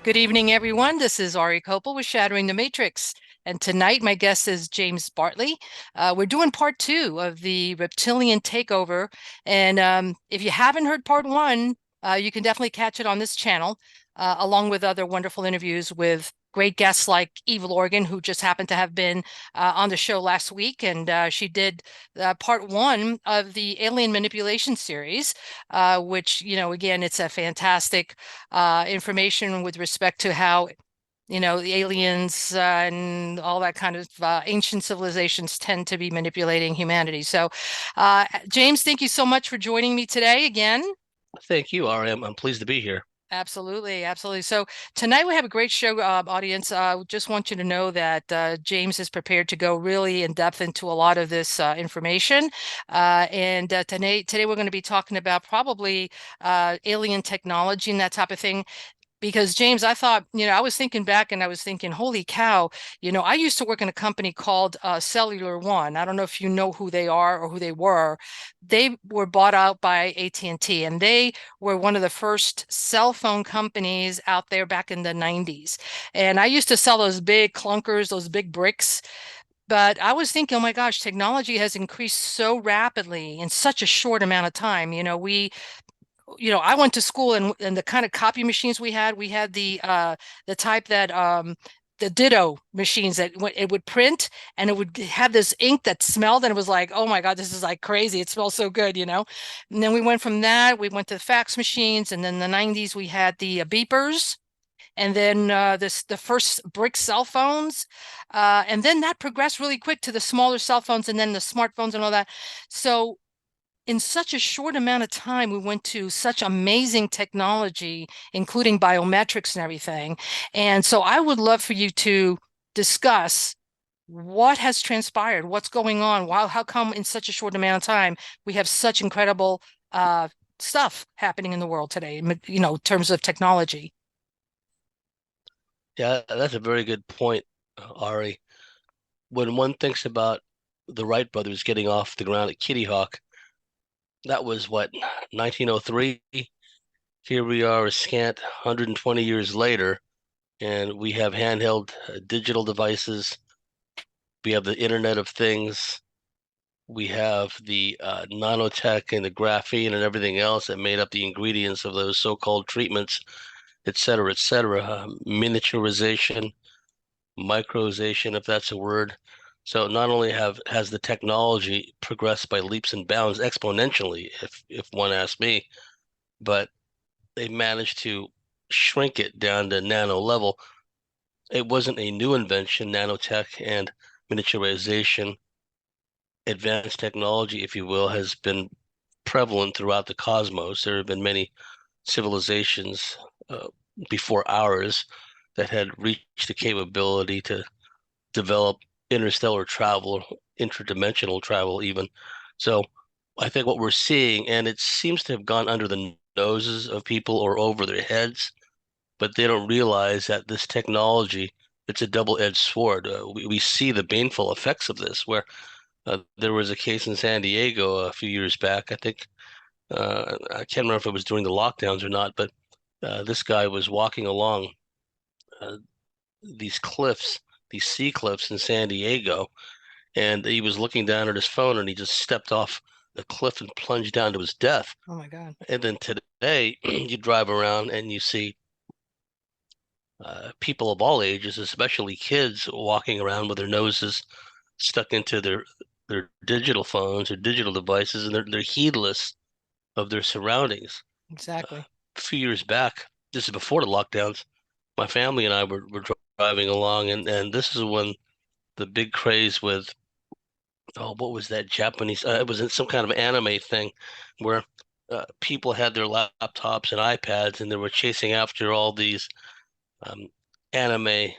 Good evening, everyone. This is Ari Copel with Shattering the Matrix. And tonight, my guest is James Bartley. We're doing part two of the Reptilian Takeover. And if you haven't heard part one, you can definitely catch it on this channel, along with other wonderful interviews with great guests like Eve Lorgan, who just happened to have been on the show last week. And she did part one of the alien manipulation series, which, again, it's a fantastic information with respect to how the aliens and all that kind of ancient civilizations tend to be manipulating humanity. So, James, thank you so much for joining me today again. Thank you, Ari. I'm pleased to be here. Absolutely, absolutely. So tonight we have a great show, audience. Just want you to know that James is prepared to go really in depth into a lot of this information. And today we're going to be talking about probably alien technology and that type of thing. Because James, I thought, I was thinking back and I was thinking, holy cow, I used to work in a company called Cellular One. I don't know if you know who they are or who they were. They were bought out by AT&T, and they were one of the first cell phone companies out there back in the 90s. And I used to sell those big clunkers, those big bricks. But I was thinking, oh my gosh, technology has increased so rapidly in such a short amount of time. I went to school, and the kind of copy machines we had the type that the ditto machines that it would print and it would have this ink that smelled, and it was like, oh my God, this is like crazy. It smells so good. And then we went from that, we went to the fax machines, and then in the 90s we had the beepers. And then the first brick cell phones, and then that progressed really quick to the smaller cell phones, and then the smartphones and all that. So in such a short amount of time, we went to such amazing technology, including biometrics and everything. And so I would love for you to discuss what has transpired, what's going on, how come in such a short amount of time we have such incredible stuff happening in the world today, in terms of technology. Yeah, that's a very good point, Ari. When one thinks about the Wright brothers getting off the ground at Kitty Hawk, that was what, 1903? Here we are, a scant 120 years later, and we have handheld digital devices. We have the Internet of Things. We have the nanotech and the graphene and everything else that made up the ingredients of those so-called treatments, et cetera, et cetera. Miniaturization, microization, if that's a word. So not only has the technology progressed by leaps and bounds exponentially, if one asks me, but they managed to shrink it down to nano level. It wasn't a new invention, nanotech and miniaturization, advanced technology, if you will, has been prevalent throughout the cosmos. There have been many civilizations uh, before ours that had reached the capability to develop interstellar travel, interdimensional travel, even. So I think what we're seeing, and it seems to have gone under the noses of people or over their heads, but they don't realize that this technology, it's a double-edged sword. We see the baneful effects of this, where there was a case in San Diego a few years back. I think I can't remember if it was during the lockdowns or not, but this guy was walking along uh, these cliffs, these sea cliffs in San Diego, and he was looking down at his phone and he just stepped off the cliff and plunged down to his death. Oh my God. And then today, you drive around and you see people of all ages, especially kids, walking around with their noses stuck into their digital phones or digital devices, and they're heedless of their surroundings. Exactly. A few years back, this is before the lockdowns, my family and I were driving along, and this is when the big craze with, oh, what was that Japanese? It was in some kind of anime thing where people had their laptops and iPads and they were chasing after all these um, anime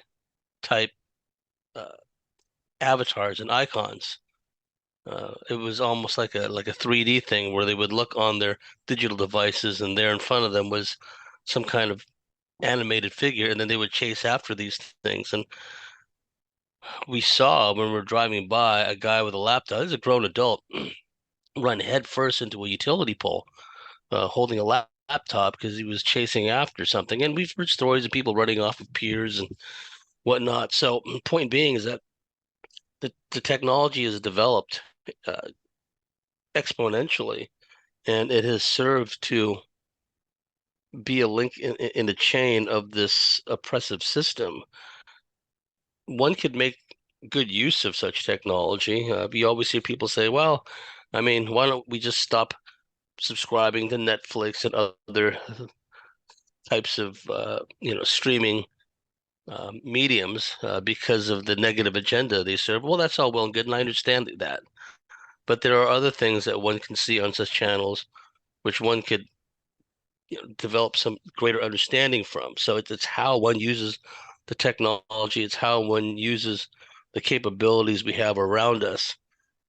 type uh, avatars and icons. It was almost like a 3D thing where they would look on their digital devices and there in front of them was some kind of animated figure, and then they would chase after these things. And we saw when we were driving by a guy with a laptop, this is a grown adult, run headfirst into a utility pole, holding a laptop because he was chasing after something. And we've heard stories of people running off of piers and whatnot. So, point being is that the technology has developed uh, exponentially, and it has served to be a link in the chain of this oppressive system. One could make good use of such technology. You always hear people say, well, I mean, why don't we just stop subscribing to Netflix and other types of streaming mediums because of the negative agenda they serve. Well, that's all well and good, and I understand that. But there are other things that one can see on such channels which one could develop some greater understanding from. So it's how one uses the technology, it's how one uses the capabilities we have around us.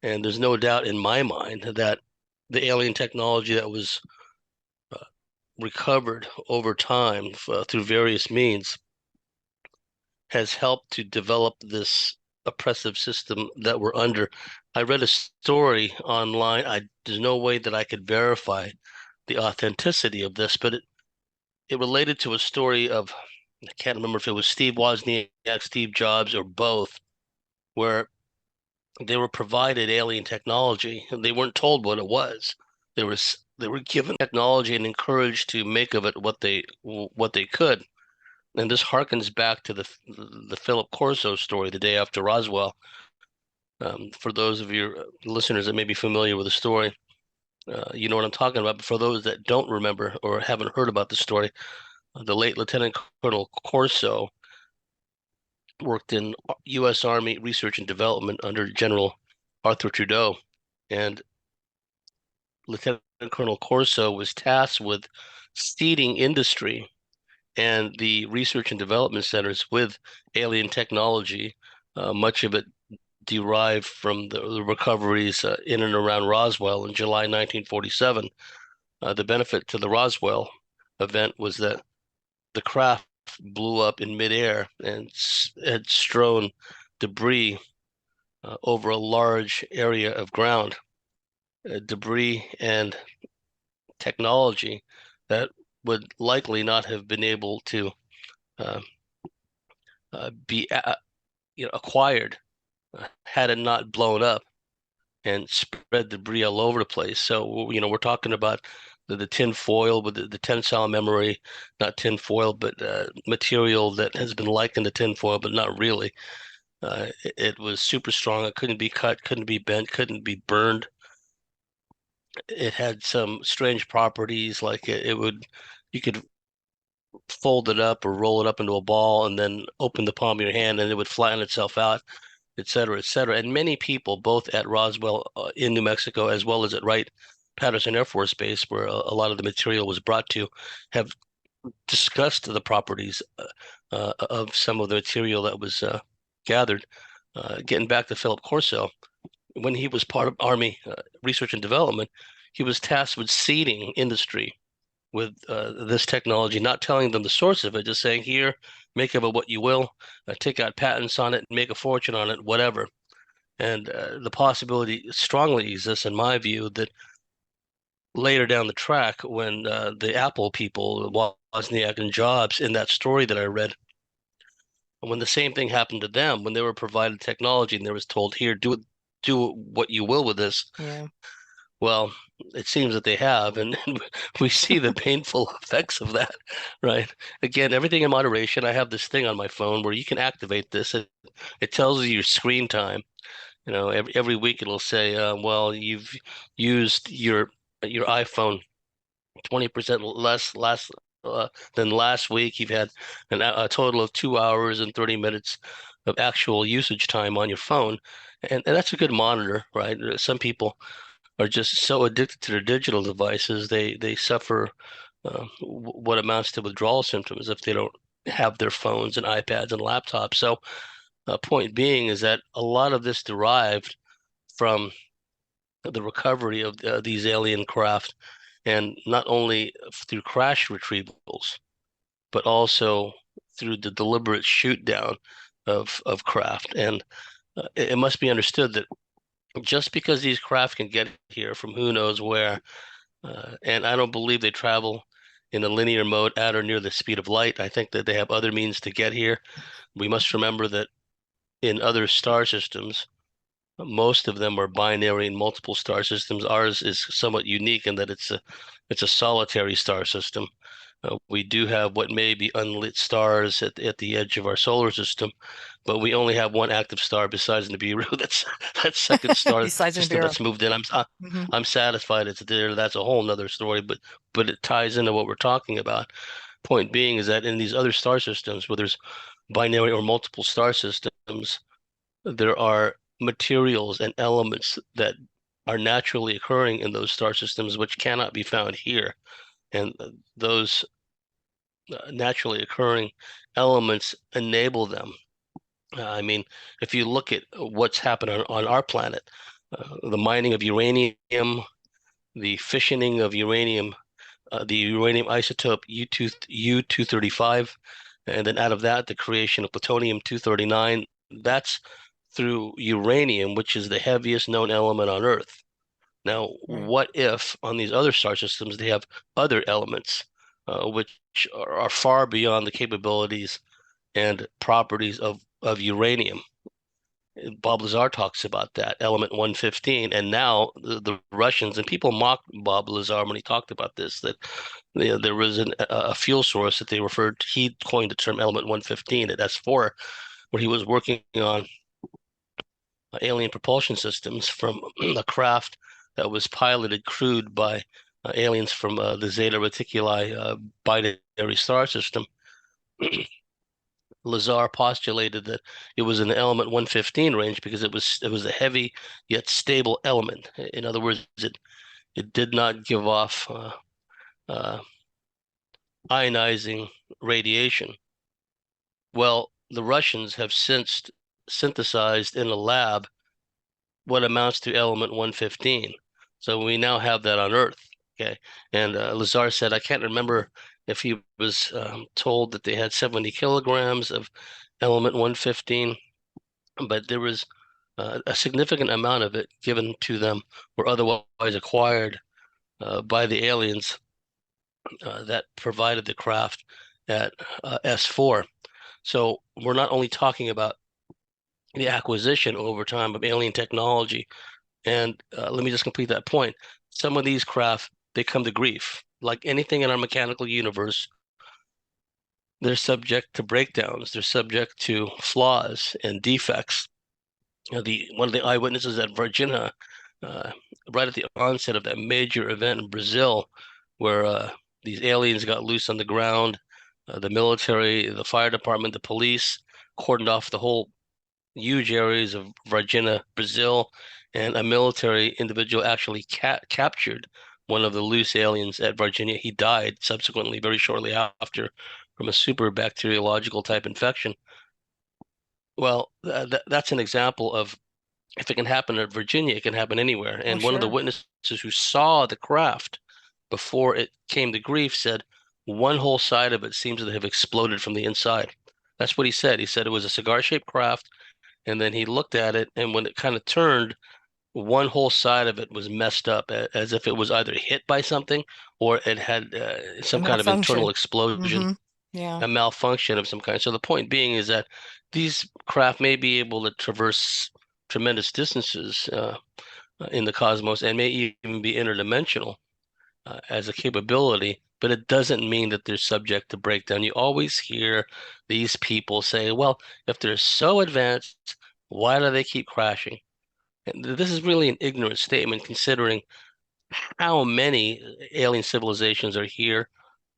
And there's no doubt in my mind that the alien technology that was uh, recovered over time through various means has helped to develop this oppressive system that we're under. I read a story online. There's no way that I could verify the authenticity of this, but it related to a story of, I can't remember if it was Steve Wozniak, Steve Jobs, or both, where they were provided alien technology and they weren't told what it was. They were given technology and encouraged to make of it what they could. And this harkens back to the Philip Corso story, the day after Roswell. For those of your listeners that may be familiar with the story, you know what I'm talking about. But for those that don't remember or haven't heard about the story, the late Lieutenant Colonel Corso worked in U.S. Army Research and Development under General Arthur Trudeau, and Lieutenant Colonel Corso was tasked with seeding industry and the research and development centers with alien technology, much of it derived from the recoveries in and around Roswell in July 1947. The benefit to the Roswell event was that the craft blew up in midair and had strewn debris over a large area of ground, debris and technology that would likely not have been able to uh, be acquired had it not blown up and spread debris all over the place. So, we're talking about the tin foil with the tensile memory, not tin foil, but material that has been likened to tin foil, but not really. It was super strong. It couldn't be cut, couldn't be bent, couldn't be burned. It had some strange properties, like you could fold it up or roll it up into a ball and then open the palm of your hand and it would flatten itself out, et cetera, et cetera. And many people, both at Roswell in New Mexico, as well as at Wright-Patterson Air Force Base, where a lot of the material was brought to, have discussed the properties of some of the material that was gathered. Getting back to Philip Corso, when he was part of Army Research and Development, he was tasked with seeding industry with this technology, not telling them the source of it, just saying, here, make of it what you will, take out patents on it, make a fortune on it, whatever. And the possibility strongly exists, in my view, that later down the track, when the Apple people, Wozniak and Jobs, in that story that I read, when the same thing happened to them, when they were provided technology and they was told, here, do what you will with this. Yeah. Well, it seems that they have, and we see the painful effects of that, right? Again, everything in moderation. I have this thing on my phone where you can activate this. It tells you your screen time. Every week it'll say, well, you've used your iPhone 20% less last than last week. You've had a total of 2 hours and 30 minutes of actual usage time on your phone, and that's a good monitor, right? Some people are just so addicted to their digital devices, they suffer what amounts to withdrawal symptoms if they don't have their phones and iPads and laptops. So, point being is that a lot of this derived from the recovery of these alien craft, and not only through crash retrievals, but also through the deliberate shoot down of craft. And it must be understood that just because these craft can get here from who knows where, and I don't believe they travel in a linear mode at or near the speed of light. I think that they have other means to get here. We must remember that in other star systems, most of them are binary and multiple star systems. Ours is somewhat unique in that it's a solitary star system. We do have what may be unlit stars at the edge of our solar system, but we only have one active star besides Nibiru. That's that second star Besides system Nibiru. that's moved in. Hmm. I'm satisfied it's there. That's a whole nother story, but it ties into what we're talking about. Point being is that in these other star systems where there's binary or multiple star systems, there are materials and elements that are naturally occurring in those star systems which cannot be found here. And those naturally occurring elements enable them. I mean, if you look at what's happened on our planet, the mining of uranium, the fissioning of uranium, the uranium isotope U-235, and then out of that, the creation of plutonium-239, that's through uranium, which is the heaviest known element on Earth. Now, Right. what if on these other star systems they have other elements which are far beyond the capabilities and properties of uranium? Bob Lazar talks about that, element 115, and now the Russians and people mocked Bob Lazar when he talked about this, that there was a fuel source that they referred to, he coined the term element 115 at S4, where he was working on alien propulsion systems from a craft that was piloted, crewed by aliens from the Zeta Reticuli binary star system. Lazar postulated that it was in the element 115 range because it was a heavy yet stable element. In other words, it did not give off uh, ionizing radiation. Well, the Russians have since synthesized in a lab what amounts to element 115. So we now have that on Earth. Okay. And Lazar said, I can't remember if he was told that they had 70 kilograms of element 115, but there was a significant amount of it given to them or otherwise acquired by the aliens that provided the craft at S4. So we're not only talking about the acquisition over time of alien technology, and let me just complete that point. Some of these craft, they come to grief. Like anything in our mechanical universe, they're subject to breakdowns. They're subject to flaws and defects. The one of the eyewitnesses at Virginia, uh, right at the onset of that major event in Brazil, where these aliens got loose on the ground, the military, the fire department, the police cordoned off the whole huge areas of Virginia, Brazil, and a military individual actually captured one of the loose aliens at Virginia. He died subsequently, very shortly after, from a super bacteriological type infection. Well, that's an example of if it can happen at Virginia, it can happen anywhere. Oh, And one of the sure. witnesses who saw the craft before it came to grief said one whole side of it seems to have exploded from the inside. That's what he said. He said it was a cigar-shaped craft, and then he looked at it, and when it kind of turned, one whole side of it was messed up, as if it was either hit by something or it had A some kind of internal malfunction. explosion, Hmm. Yeah. a malfunction of some kind. So the point being is that these craft may be able to traverse tremendous distances in the cosmos and may even be interdimensional as a capability, but it doesn't mean that they're subject to breakdown. You always hear these people say, well, if they're so advanced, why do they keep crashing? And this is really an ignorant statement considering how many alien civilizations are here,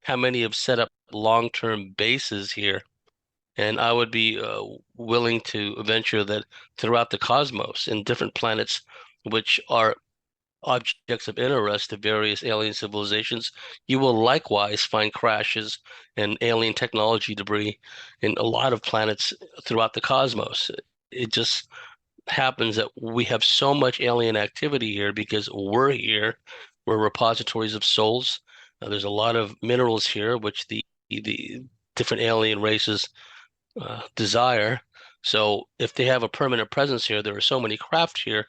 how many have set up long-term bases here. And I would be willing to venture that throughout the cosmos, in different planets, which are objects of interest to various alien civilizations, you will likewise find crashes and alien technology debris in a lot of planets throughout the cosmos. It just happens that we have so much alien activity here because we're here. We're repositories of souls. There's a lot of minerals here, which the different alien races desire. So if they have a permanent presence here, there are so many craft here.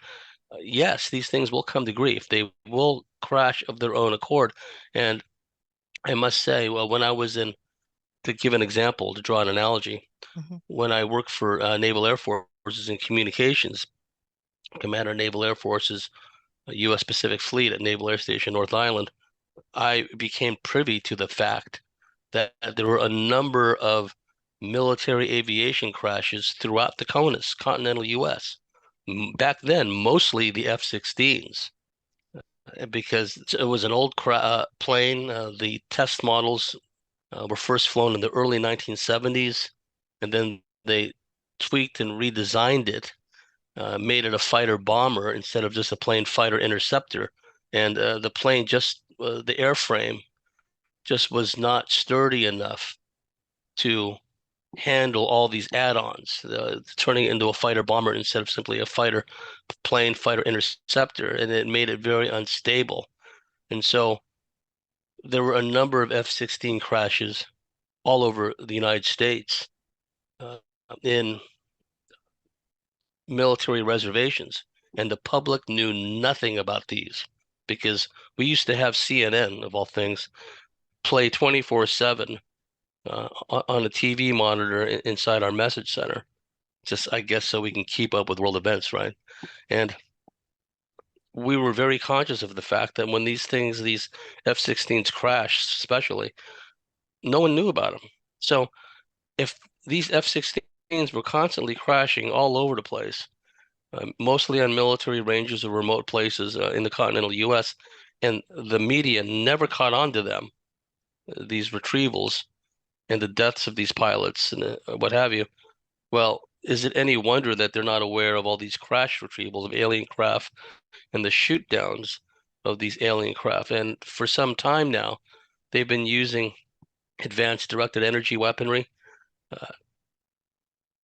Yes, these things will come to grief. They will crash of their own accord. And I must say, well, when I was in, to give an example, to draw an analogy, Mhm. when I worked for Naval Air Forces in communications, Commander Naval Air Forces, U.S. Pacific Fleet at Naval Air Station North Island, I became privy to the fact that there were a number of military aviation crashes throughout the CONUS, continental U.S. Back then, mostly the F-16s, because it was an old plane. The test models were first flown in the early 1970s, and then they tweaked and redesigned it, made it a fighter bomber instead of just a plain fighter interceptor. And the plane the airframe just was not sturdy enough to handle all these add-ons, turning it into a fighter bomber instead of simply a fighter plane, fighter interceptor, and it made it very unstable. And so there were a number of F-16 crashes all over the United States uh, in military reservations, and the public knew nothing about these because we used to have CNN, of all things, play 24/7 on a TV monitor inside our message center. Just, I guess, so we can keep up with world events, right? And we were very conscious of the fact that when these F-16s crashed, especially, no one knew about them. So if these F-16s were constantly crashing all over the place, mostly on military ranges or remote places in the continental U.S., and the media never caught on to them, these retrievals and the deaths of these pilots and what have you. Well, is it any wonder that they're not aware of all these crash retrievals of alien craft and the shoot downs of these alien craft? And for some time now, they've been using advanced directed energy weaponry. Uh,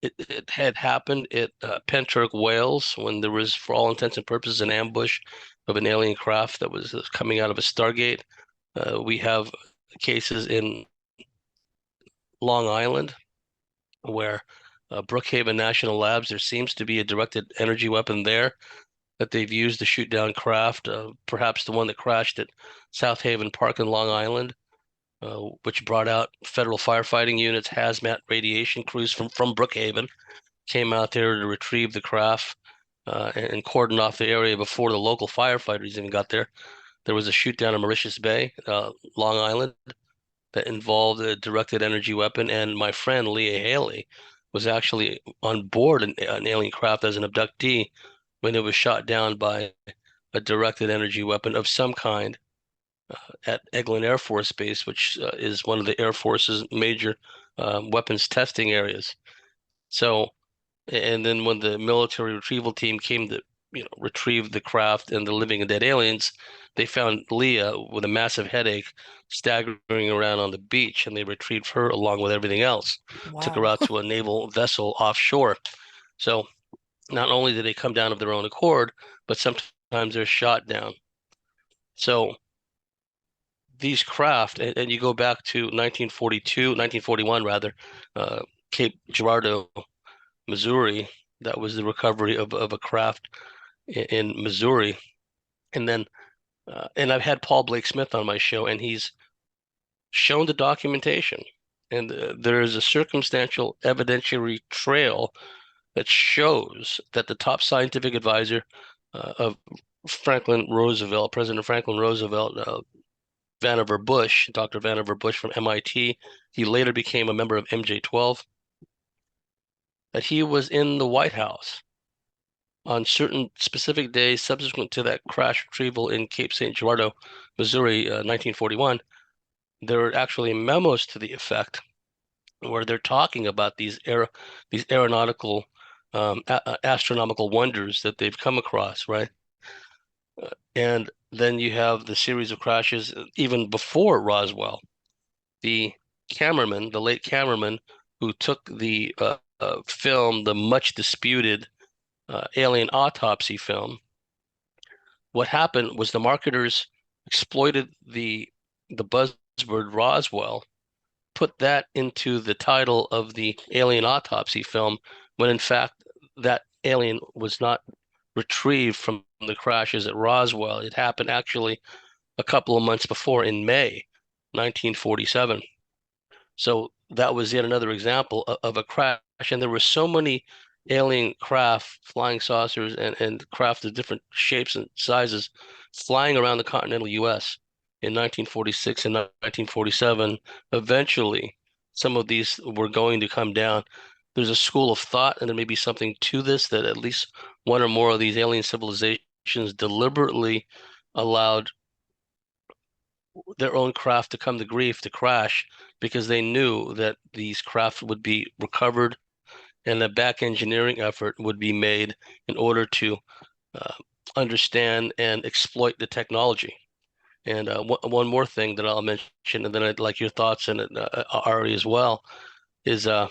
it had happened at Penturk, Wales, when there was, for all intents and purposes, an ambush of an alien craft that was coming out of a Stargate. We have cases in Long Island where Brookhaven National Labs, there seems to be a directed energy weapon there that they've used to shoot down craft, perhaps the one that crashed at South Haven Park in Long Island, which brought out federal firefighting units, hazmat radiation crews from Brookhaven, came out there to retrieve the craft and cordon off the area before the local firefighters even got there. There was a shoot down in Mauritius Bay, Long Island, that involved a directed energy weapon, and my friend Leah Haley was actually on board an alien craft as an abductee when it was shot down by a directed energy weapon of some kind at Eglin Air Force Base, which is one of the Air Force's major weapons testing areas. So, and then when the military retrieval team came to, retrieve the craft and the living and dead aliens, they found Leah with a massive headache, staggering around on the beach, and they retrieved her along with everything else, took her Wow. out to a naval vessel offshore. So not only did they come down of their own accord, but sometimes they're shot down. So these craft, and you go back to 1942, 1941 rather, Cape Girardeau, Missouri, that was the recovery of a craft in Missouri. And then, and I've had Paul Blake Smith on my show, and he's shown the documentation. And there is a circumstantial evidentiary trail that shows that the top scientific advisor of Franklin Roosevelt, President Franklin Roosevelt, Vannevar Bush, Dr. Vannevar Bush from MIT, he later became a member of MJ-12, that he was in the White House on certain specific days subsequent to that crash retrieval in Cape St. Girardeau, Missouri, 1941. There are actually memos to the effect where they're talking about these aeronautical astronomical wonders that they've come across, right? And then you have the series of crashes even before Roswell. The cameraman, the late cameraman who took the film, the much disputed alien autopsy film, what happened was the marketers exploited the buzzword Roswell, put that into the title of the alien autopsy film, when in fact that alien was not retrieved from the crashes at Roswell. It happened actually a couple of months before in May. 1947. So that was yet another example of a crash. And there were so many alien craft, flying saucers, and craft of different shapes and sizes flying around the continental US in 1946 and 1947. Eventually, some of these were going to come down. There's a school of thought, and there may be something to this, that at least one or more of these alien civilizations deliberately allowed their own craft to come to grief, to crash, because they knew that these craft would be recovered and a back engineering effort would be made in order to uh, understand and exploit the technology. And one more thing that I'll mention, and then I'd like your thoughts on it, Ari, as well, is the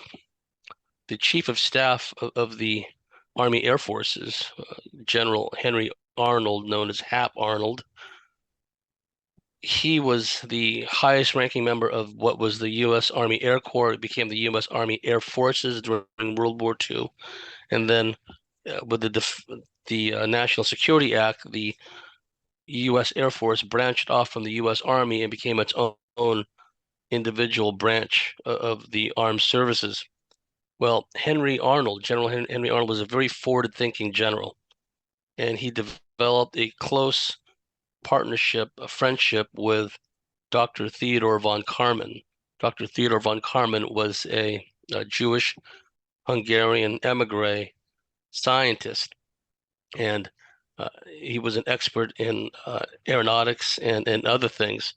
chief of staff of the Army Air Forces, General Henry Arnold, known as Hap Arnold. He was the highest ranking member of what was the U.S. Army Air Corps. It became the U.S. Army Air Forces during World War II. And then with the National Security Act, the U.S. Air Force branched off from the U.S. Army and became its own individual branch of the armed services. Well, General Henry Arnold was a very forward-thinking general, and he developed a close partnership, a friendship with Dr. Theodore von Karman. Dr. Theodore von Karman was a Jewish Hungarian emigre scientist, and he was an expert in aeronautics and other things.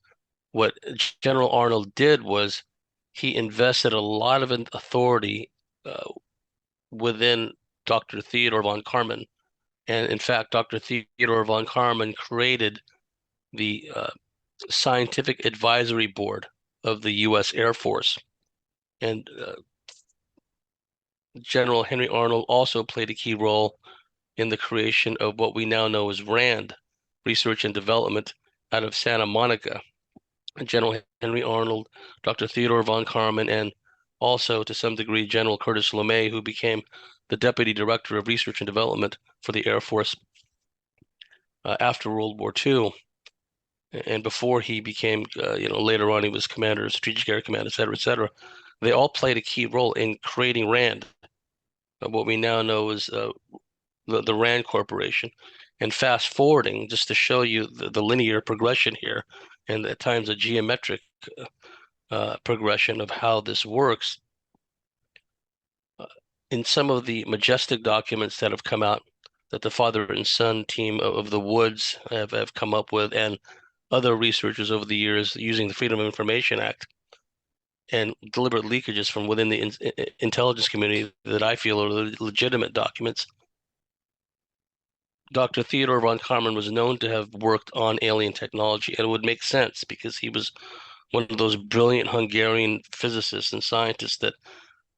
What General Arnold did was he invested a lot of authority uh, within Dr. Theodore von Karman. And in fact, Dr. Theodore von Karman created the Scientific Advisory Board of the U.S. Air Force. And General Henry Arnold also played a key role in the creation of what we now know as RAND, Research and Development, out of Santa Monica. General Henry Arnold, Dr. Theodore von Karman, and also to some degree General Curtis LeMay, who became the Deputy Director of Research and Development for the Air Force after World War II. And before he became, later on, he was Commander, Strategic Air Command, et cetera, et cetera. They all played a key role in creating RAND, what we now know as the RAND Corporation. And fast forwarding, just to show you the linear progression here, and at times a geometric progression of how this works. In some of the majestic documents that have come out, that the father and son team of the Woods have come up with, and other researchers over the years using the Freedom of Information Act and deliberate leakages from within the intelligence community that I feel are legitimate documents. Dr. Theodore von Karman was known to have worked on alien technology, and it would make sense because he was one of those brilliant Hungarian physicists and scientists that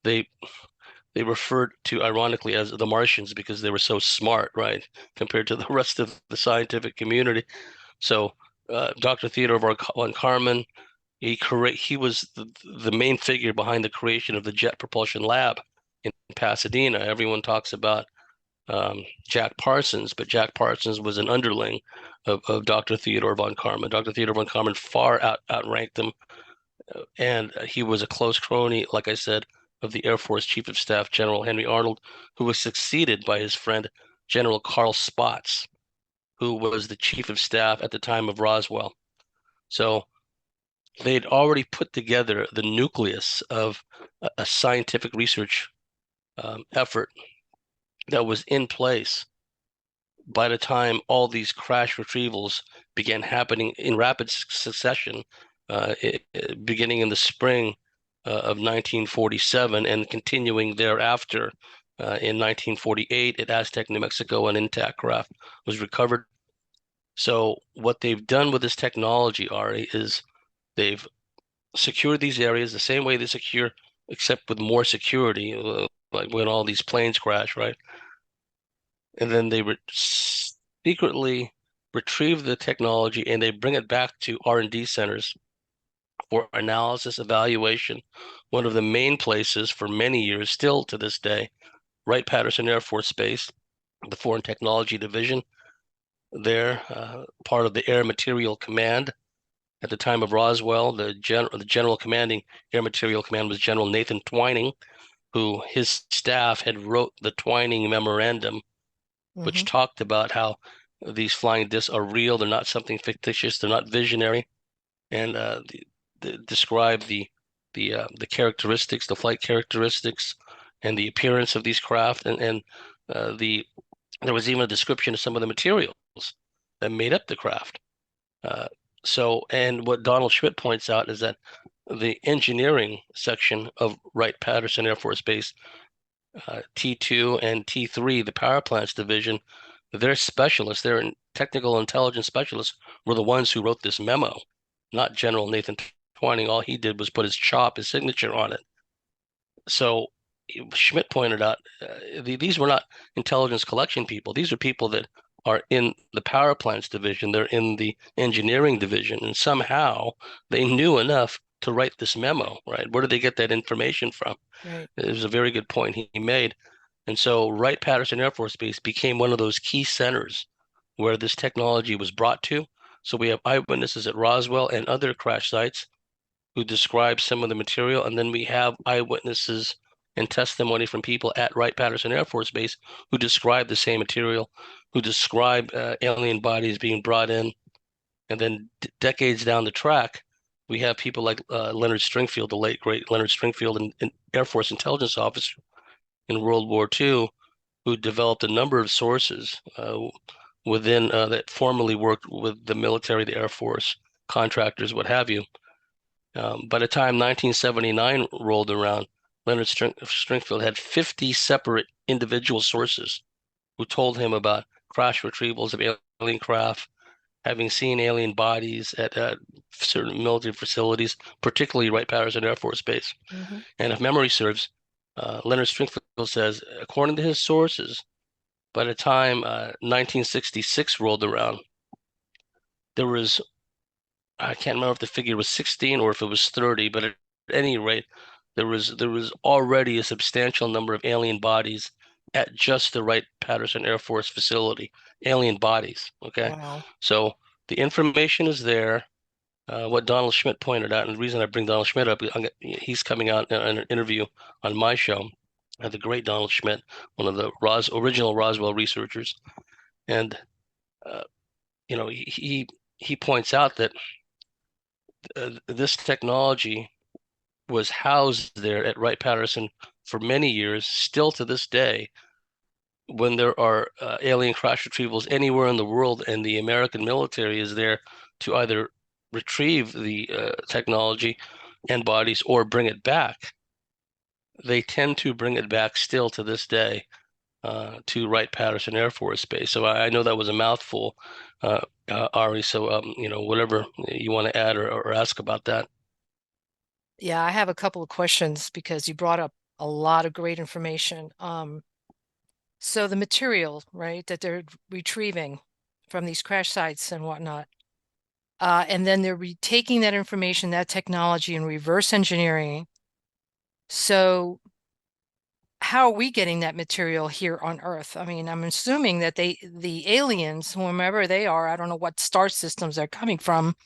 they they referred to ironically as the Martians because they were so smart, right, compared to the rest of the scientific community. So Dr. Theodore von Karman, he was the main figure behind the creation of the Jet Propulsion Lab in Pasadena. Everyone talks about Jack Parsons, but Jack Parsons was an underling of Dr. Theodore von Karman. Dr. Theodore von Karman far outranked him, and he was a close crony, like I said, of the Air Force Chief of Staff, General Henry Arnold, who was succeeded by his friend, General Carl Spaatz, who was the Chief of Staff at the time of Roswell. So they'd already put together the nucleus of a scientific research effort that was in place by the time all these crash retrievals began happening in rapid succession, beginning in the spring of 1947 and continuing thereafter. In 1948 at Aztec, New Mexico, an intact craft was recovered. So what they've done with this technology, Ari, is they've secured these areas the same way they secure, except with more security, like when all these planes crash, right? And then they secretly retrieve the technology and they bring it back to R&D centers for analysis, evaluation. One of the main places for many years, still to this day, Wright-Patterson Air Force Base, the Foreign Technology Division, there, part of the Air Material Command, At the time of Roswell, the general commanding Air Material Command was General Nathan Twining, who his staff had wrote the Twining Memorandum, which Hmm. talked about how these flying discs are real. They're not something fictitious. They're not visionary, and describe the characteristics, the flight characteristics, and the appearance of these craft, and there was even a description of some of the materials that made up the craft. Uh, and what Donald Schmitt points out is that the engineering section of Wright-Patterson Air Force Base, T2 and T3, the power plants division, their specialists, their technical intelligence specialists, were the ones who wrote this memo, not General Nathan Twining. All he did was put his signature on it. So Schmidt pointed out these were not intelligence collection people. These are people that are in the power plants division. They're in the engineering division, and somehow they knew enough to write this memo, right? Where did they get that information from? Right. It was a very good point he made. And so Wright-Patterson Air Force Base became one of those key centers where this technology was brought to. So we have eyewitnesses at Roswell and other crash sites who describe some of the material, and then we have eyewitnesses and testimony from people at Wright-Patterson Air Force Base who describe the same material, who describe alien bodies being brought in, and then decades down the track, we have people like Leonard Stringfield, the late great Leonard Stringfield, an Air Force intelligence officer in World War II, who developed a number of sources within that formerly worked with the military, the Air Force, contractors, what have you. By the time 1979 rolled around, Leonard Stringfield had 50 separate individual sources who told him about crash retrievals of alien craft, having seen alien bodies at certain military facilities, particularly Wright-Patterson Air Force Base. Hmm. And if memory serves, Leonard Stringfield says, according to his sources, by the time 1966 rolled around, there was, I can't remember if the figure was 16 or if it was 30, but at any rate, there was already a substantial number of alien bodies at just the Wright-Patterson Air Force facility, alien bodies. Okay, Wow. so the information is there. What Donald Schmitt pointed out, and the reason I bring Donald Schmitt up, he's coming out in an interview on my show. The great Donald Schmitt, one of the original Roswell researchers, and uh, he points out that this technology was housed there at Wright-Patterson for many years, still to this day. When there are alien crash retrievals anywhere in the world, and the American military is there to either retrieve the technology and bodies or bring it back, they tend to bring it back still to this day to Wright-Patterson Air Force Base. So I know that was a mouthful, Ari. So whatever you want to add or ask about that. Yeah, I have a couple of questions because you brought up a lot of great information. So the material, right, that they're retrieving from these crash sites and whatnot, and then they're taking that information, that technology, and reverse engineering. So how are we getting that material here on Earth? I mean, I'm assuming that the aliens, whomever they are, I don't know what star systems they're coming from,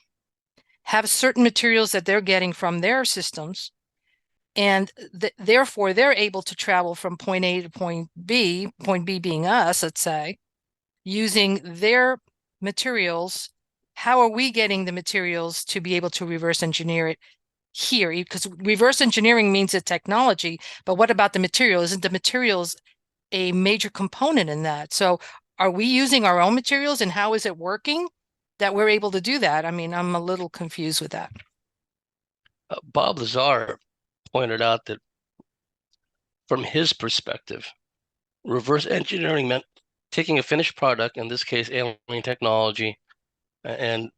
have certain materials that they're getting from their systems, and therefore they're able to travel from point A to point B being us, let's say, using their materials. How are we getting the materials to be able to reverse engineer it here? Because reverse engineering means a technology, but what about the material? Isn't the materials a major component in that? So are we using our own materials, and how is it working that we're able to do that? I mean, I'm a little confused with that. Bob Lazar pointed out that from his perspective, reverse engineering meant taking a finished product, in this case, alien technology, and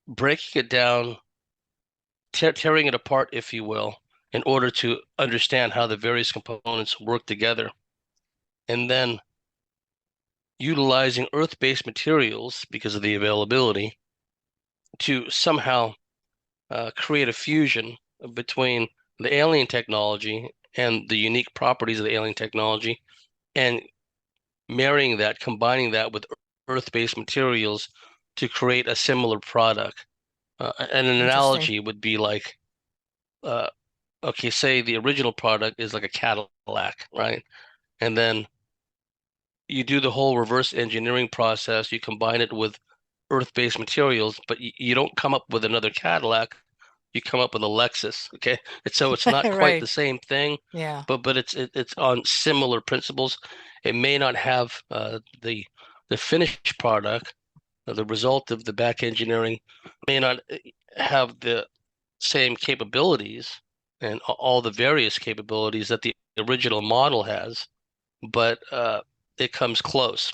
breaking it down, tearing it apart, if you will, in order to understand how the various components work together. And then utilizing Earth-based materials because of the availability to somehow create a fusion between the alien technology and the unique properties of the alien technology, and marrying that, combining that with Earth-based materials to create a similar product. And an Interesting. analogy would be like, uh, okay, say the original product is like a Cadillac, right? And then you do the whole reverse engineering process. You combine it with earth-based materials, but you don't come up with another Cadillac. You come up with a Lexus. Okay, and so it's not quite Right. the same thing, Yeah. but it's on similar principles. It may not have the finished product, the result of the back engineering may not have the same capabilities and all the various capabilities that the original model has, but it comes close.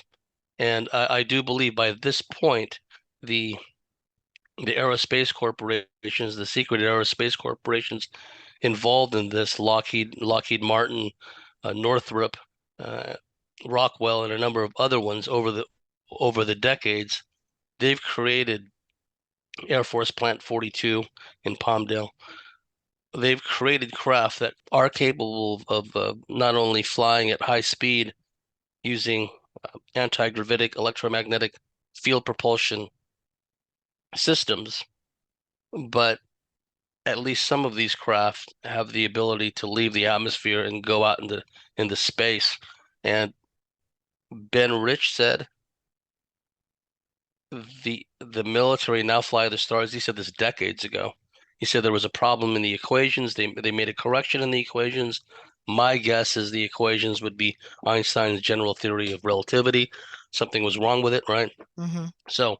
And I do believe by this point, the the aerospace corporations, the secret aerospace corporations involved in this, Lockheed Martin, Northrop, uh, Rockwell, and a number of other ones over the decades, they've created Air Force Plant 42 in Palmdale. They've created craft that are capable of not only flying at high speed using anti-gravitic electromagnetic field propulsion systems, but at least some of these craft have the ability to leave the atmosphere and go out into space. And Ben Rich said the military now fly the stars. He said this decades ago. He said there was a problem in the equations. They made a correction in the equations. My guess is the equations would be Einstein's general theory of relativity. Something was wrong with it, right? Hmm. So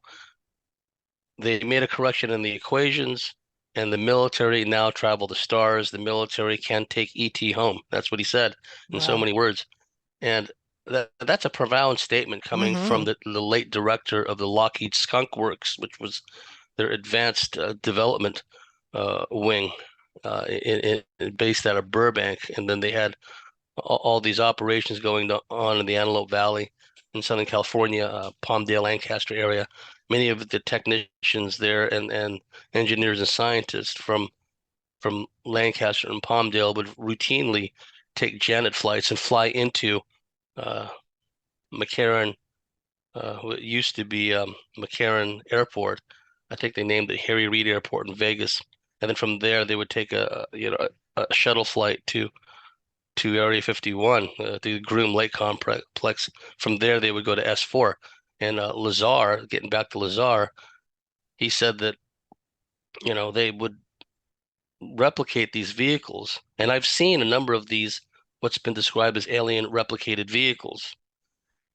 they made a correction in the equations, and the military now travel the stars. The military can take ET home. That's what he said in so Wow. many words. And that's a profound statement coming from Hmm. the late director of the Lockheed Skunk Works, which was their advanced development wing based out of Burbank. And then they had all these operations going on in the Antelope Valley in Southern California, Palmdale, Lancaster area. Many of the technicians there and engineers and scientists from Lancaster and Palmdale would routinely take Janet flights and fly into uh, McCarran, what used to be McCarran Airport. I think they named it Harry Reid Airport in Vegas, and then from there they would take a shuttle flight to Area 51, the Groom Lake Complex. From there, they would go to S4. And Lazar, getting back to Lazar, he said that, they would replicate these vehicles. And I've seen a number of these, what's been described as alien replicated vehicles.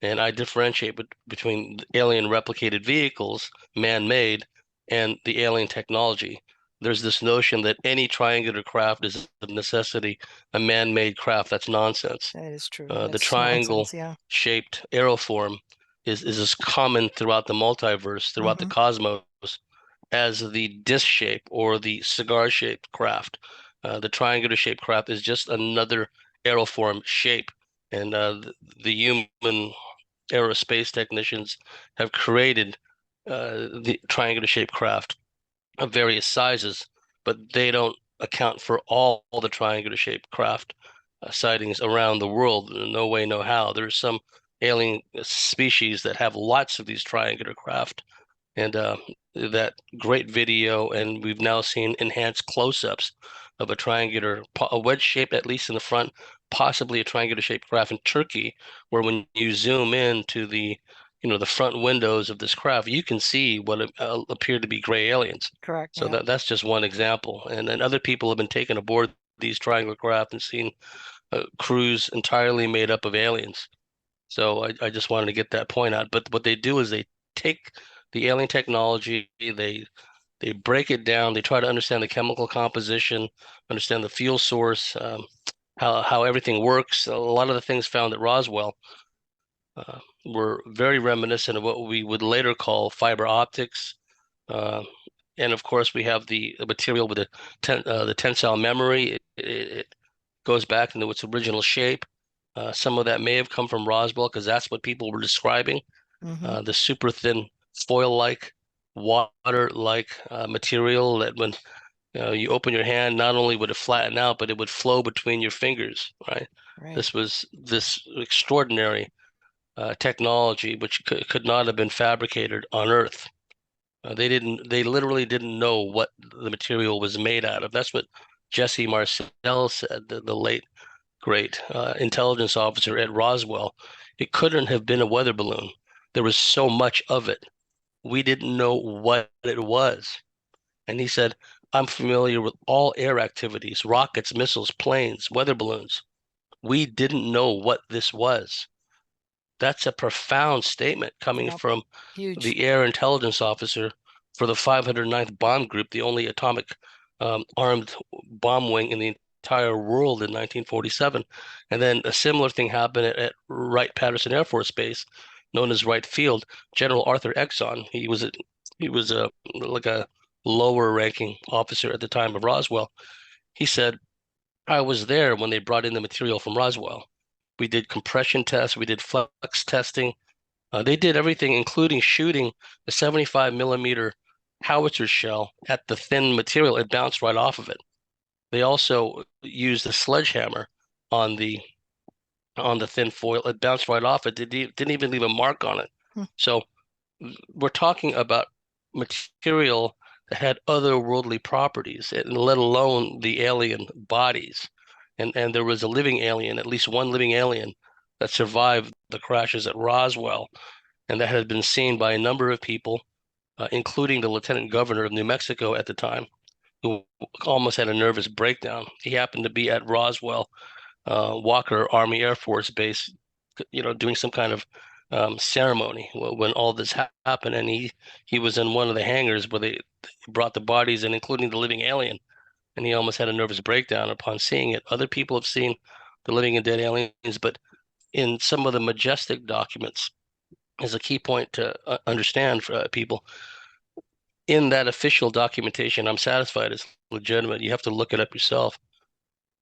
And I differentiate between alien replicated vehicles, man-made, and the alien technology. There's this notion that any triangular craft is of necessity a man-made craft. That's nonsense. That is true. The That's nonsense. triangle Yeah. shaped aeroform is as common throughout the multiverse, throughout the Hmm. cosmos, as the disc shape or the cigar shaped craft. The triangular shaped craft is just another aeroform shape. And the human aerospace technicians have created the triangular shaped craft of various sizes, but they don't account for all the triangular shaped craft sightings around the world. No way, no how. There's some alien species that have lots of these triangular craft, and that great video, and we've now seen enhanced close-ups of a wedge shape, at least in the front, possibly a triangular shaped craft in Turkey, where when you zoom in to the front windows of this craft, you can see what appear to be gray aliens. Correct. So Yeah. that's just one example. And then other people have been taken aboard these triangular craft and seen crews entirely made up of aliens. So I just wanted to get that point out. But what they do is they take the alien technology, they break it down, they try to understand the chemical composition, understand the fuel source, how everything works. A lot of the things found at Roswell were very reminiscent of what we would later call fiber optics. Uh, and of course, we have the material with the tensile memory. It goes back into its original shape. Some of that may have come from Roswell because that's what people were describing. Hmm. The super thin foil-like, water-like material that when you open your hand, not only would it flatten out, but it would flow between your fingers, right? Right. This was this extraordinary technology which could not have been fabricated on Earth. They literally didn't know what the material was made out of. That's what Jesse Marcel said, the late great intelligence officer at Roswell. It couldn't have been a weather balloon. There was so much of it. We didn't know what it was. And he said, I'm familiar with all air activities, rockets, missiles, planes, weather balloons. We didn't know what this was. That's a profound statement coming Yep. from Huge. the air intelligence officer for the 509th Bomb Group, the only atomic armed bomb wing in the entire world in 1947. And then a similar thing happened at Wright-Patterson Air Force Base, known as Wright Field. General Arthur Exon, he was like a lower ranking officer at the time of Roswell. He said, I was there when they brought in the material from Roswell. We did compression tests, we did flux testing, they did everything, including shooting a 75 millimeter howitzer shell at the thin material. It bounced right off of it. They also used a sledgehammer on the on the thin foil. It bounced right off it. Didn't even leave a mark on it. Hmm. So we're talking about material that had otherworldly properties, and let alone the alien bodies. And there was a living alien, at least one living alien that survived the crashes at Roswell and that had been seen by a number of people, including the lieutenant governor of New Mexico at the time, who almost had a nervous breakdown. He happened to be at Roswell, Walker Army Air Force Base, doing some kind of ceremony when all this happened, and he was in one of the hangars where they brought the bodies in, including the living alien, and he almost had a nervous breakdown upon seeing it. Other people have seen the living and dead aliens, but in some of the majestic documents is a key point to understand for people. In that official documentation, I'm satisfied it's legitimate. You have to look it up yourself.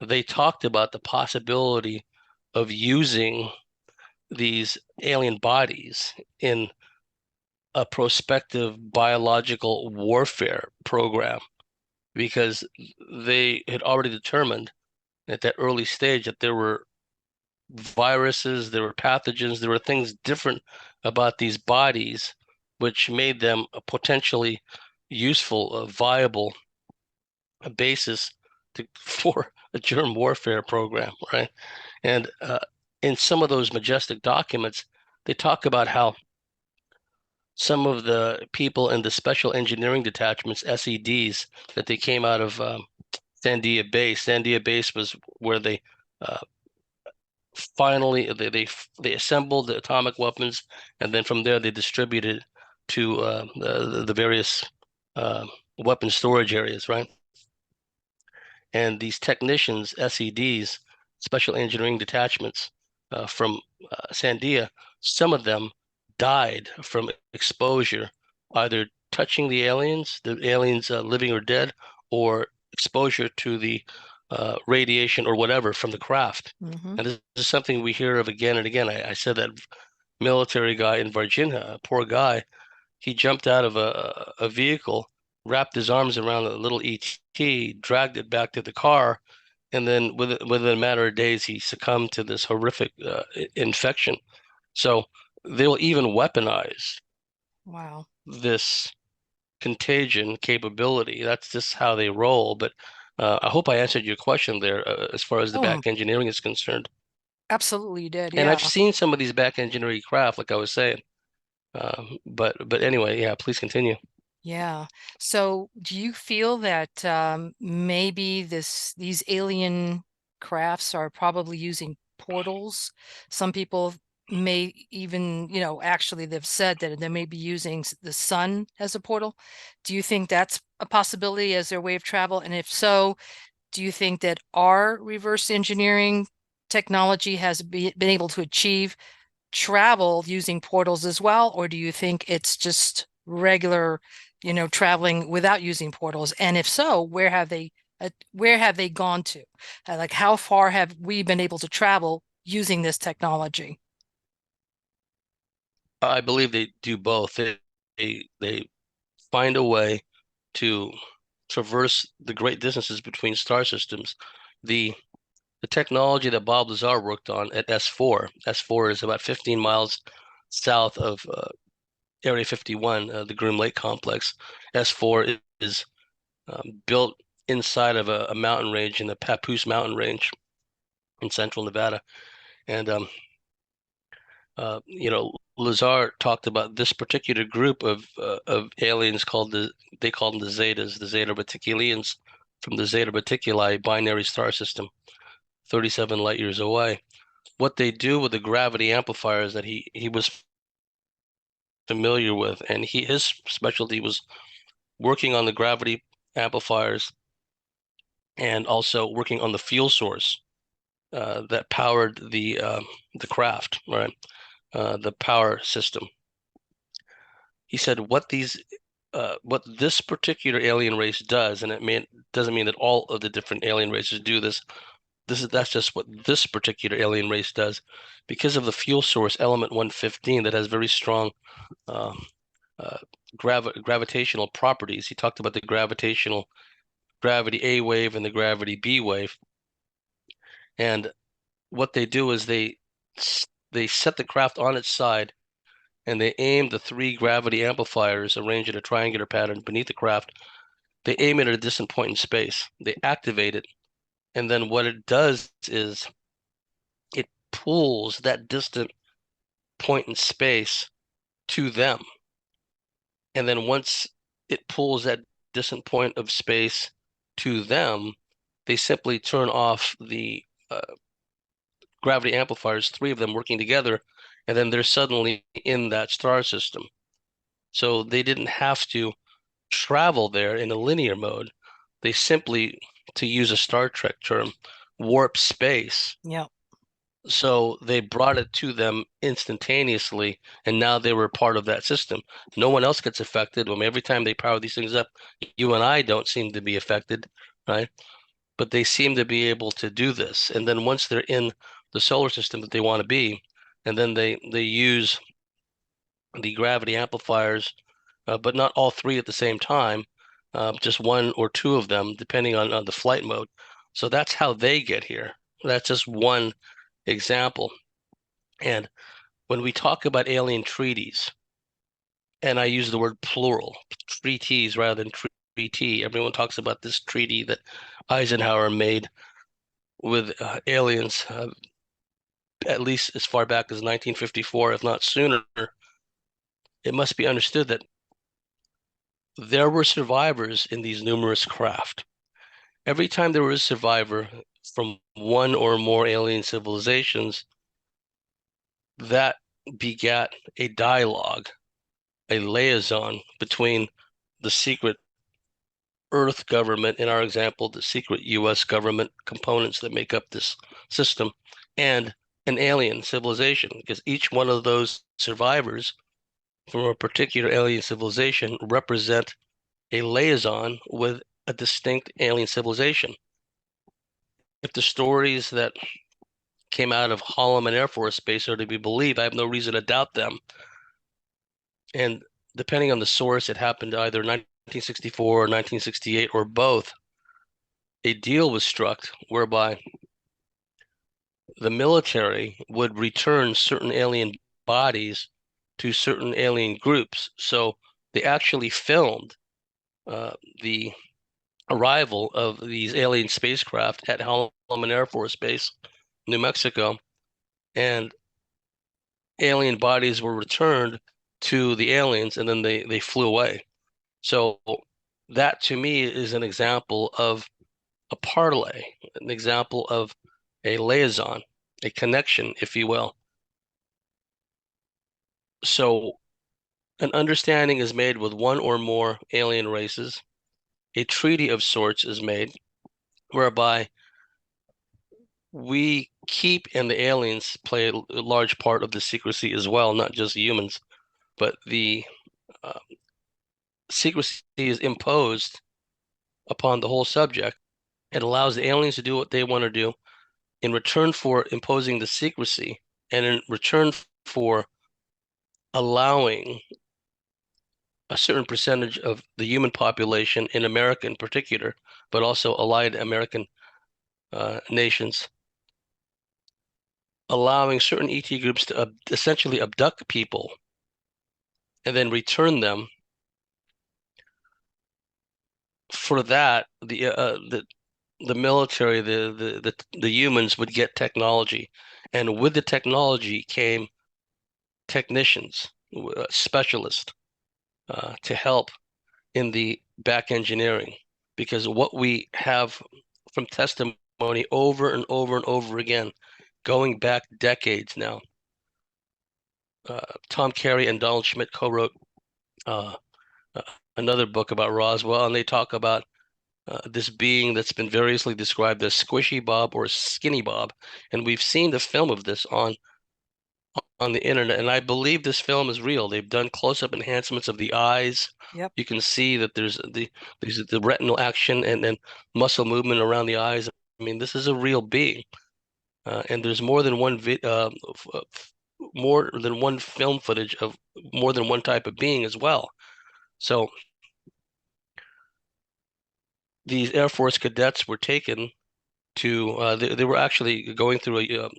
They talked about the possibility of using these alien bodies in a prospective biological warfare program because they had already determined at that early stage that there were viruses, there were pathogens, there were things different about these bodies, which made them a potentially useful, viable basis for a germ warfare program, right? And in some of those majestic documents, they talk about how some of the people in the special engineering detachments, SEDs, that they came out of Sandia Base. Sandia Base was where they uh, finally they assembled the atomic weapons, and then from there they distributed to the various uh, weapon storage areas, right? And these technicians, SEDs, special engineering detachments from Sandia, some of them died from exposure, either touching the aliens living or dead, or exposure to the radiation or whatever from the craft. Hmm. And this is something we hear of again and again. I said that military guy in Virginia, a poor guy, he jumped out of a vehicle, wrapped his arms around a little ET, dragged it back to the car, and then within a matter of days, he succumbed to this horrific infection. So they'll even weaponize Wow. this contagion capability. That's just how they roll. But I hope I answered your question there as far as the Oh, back engineering is concerned. absolutely you did. And I've Yeah. seen some of these back engineering craft, like I was saying. But anyway, yeah, please continue. Yeah. So do you feel that maybe these alien crafts are probably using portals? Some people may even, actually they've said that they may be using the sun as a portal. Do you think that's a possibility as their way of travel? And if so, do you think that our reverse engineering technology has been able to achieve travel using portals as well, or do you think it's just regular, traveling without using portals? And if so, where have they gone to? Like how far have we been able to travel using this technology? I believe they do both. They find a way to traverse the great distances between star systems. The the technology that Bob Lazar worked on at S4. S4 is about 15 miles south of Area 51, the Groom Lake complex. S4 is built inside of a mountain range in the Papoose Mountain Range in central Nevada. And Lazar talked about this particular group of aliens they called them the Zetas, the Zeta Reticuli from the Zeta Reticuli binary star system, 37 light years away. What they do with the gravity amplifiers that he was familiar with, and his specialty was working on the gravity amplifiers and also working on the fuel source that powered the craft, right? The power system. He said what this particular alien race does, and doesn't mean that all of the different alien races do this. That's just what this particular alien race does, because of the fuel source element 115 that has very strong uh, uh, gravitational properties. He talked about the gravity A wave and the gravity B wave, and what they do is they set the craft on its side and they aim the three gravity amplifiers arranged in a triangular pattern beneath the craft. They aim it at a distant point in space. They activate it, and then what it does is it pulls that distant point in space to them. And then once it pulls that distant point of space to them, they simply turn off the gravity amplifiers, three of them working together, and then they're suddenly in that star system. So they didn't have to travel there in a linear mode. They simply, to use a Star Trek term, warp space. Yeah. So they brought it to them instantaneously, and now they were part of that system. No one else gets affected. I mean, every time they power these things up, you and I don't seem to be affected, right? But they seem to be able to do this. And then once they're in the solar system that they want to be, and then they use the gravity amplifiers, but not all three at the same time, just one or two of them, depending on the flight mode. So that's how they get here. That's just one example. And when we talk about alien treaties, and I use the word plural, treaties rather than treaty, everyone talks about this treaty that Eisenhower made with aliens, at least as far back as 1954, if not sooner. It must be understood that there were survivors in these numerous craft. Every time there was a survivor from one or more alien civilizations, that begat a dialogue, a liaison between the secret Earth government, in our example, the secret US government components that make up this system, and an alien civilization, because each one of those survivors from a particular alien civilization represent a liaison with a distinct alien civilization. If the stories that came out of Holloman Air Force Base are to be believed, I have no reason to doubt them. And depending on the source, it happened either 1964 or 1968 or both. A deal was struck whereby the military would return certain alien bodies to certain alien groups. So they actually filmed the arrival of these alien spacecraft at Holloman Air Force Base, New Mexico, and alien bodies were returned to the aliens, and then they flew away. So that to me is an example of a parlay, an example of a liaison, a connection, if you will. So an understanding is made with one or more alien races. A treaty of sorts is made whereby we keep, and the aliens play a large part of the secrecy as well, not just humans, but the uh, secrecy is imposed upon the whole subject. It allows the aliens to do what they want to do in return for imposing the secrecy and in return for allowing a certain percentage of the human population in America in particular, but also allied American nations, allowing certain ET groups to essentially abduct people and then return them. For that, the military, the humans would get technology, and with the technology came technicians, specialists, to help in the back engineering. Because what we have from testimony over and over and over again, going back decades now, Tom Carey and Donald Schmidt co-wrote uh, uh, another book about Roswell, and they talk about this being that's been variously described as Squishy Bob or Skinny Bob, and we've seen the film of this on the internet, and I believe this film is real. They've done close-up enhancements of the eyes. Yep. You can see that there's the retinal action and muscle movement around the eyes. I mean, this is a real being, and there's more than one film footage of more than one type of being as well. So these Air Force cadets were taken to they were actually going through a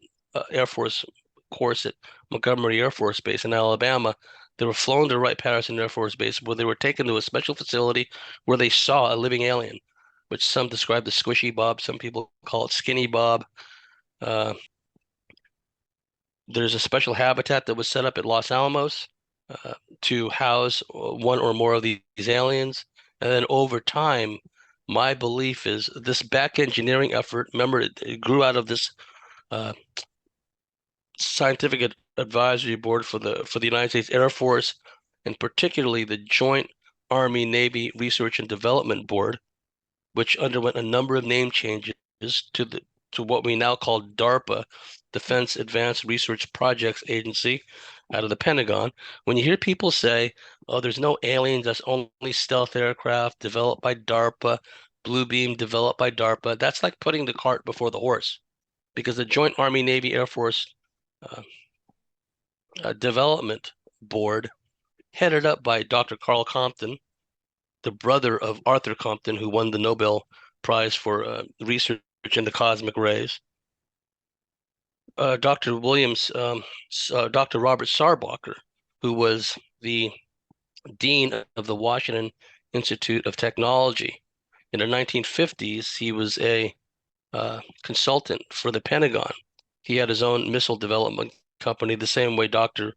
Air Force course at Montgomery Air Force Base in Alabama. They were flown to Wright-Patterson Air Force Base, where they were taken to a special facility where they saw a living alien, which some describe as Squishy Bob, some people call it Skinny Bob. Uh, there's a special habitat that was set up at Los Alamos to house one or more of these aliens. And then over time, my belief is this back engineering effort, remember, it grew out of this uh, scientific advisory board for the United States Air Force, and particularly the Joint Army Navy Research and Development Board, which underwent a number of name changes to the to what we now call DARPA, Defense Advanced Research Projects Agency, out of the Pentagon. When you hear people say, "Oh, there's no aliens, that's only stealth aircraft developed by DARPA, Blue Beam developed by DARPA," that's like putting the cart before the horse, because the Joint Army Navy Air Force uh, Development Board, headed up by Dr. Carl Compton, the brother of Arthur Compton, who won the Nobel Prize for research into cosmic rays. Dr. Dr. Robert Sarbacher, who was the dean of the Washington Institute of Technology. In the 1950s, he was a consultant for the Pentagon. He had his own missile development company, the same way Dr.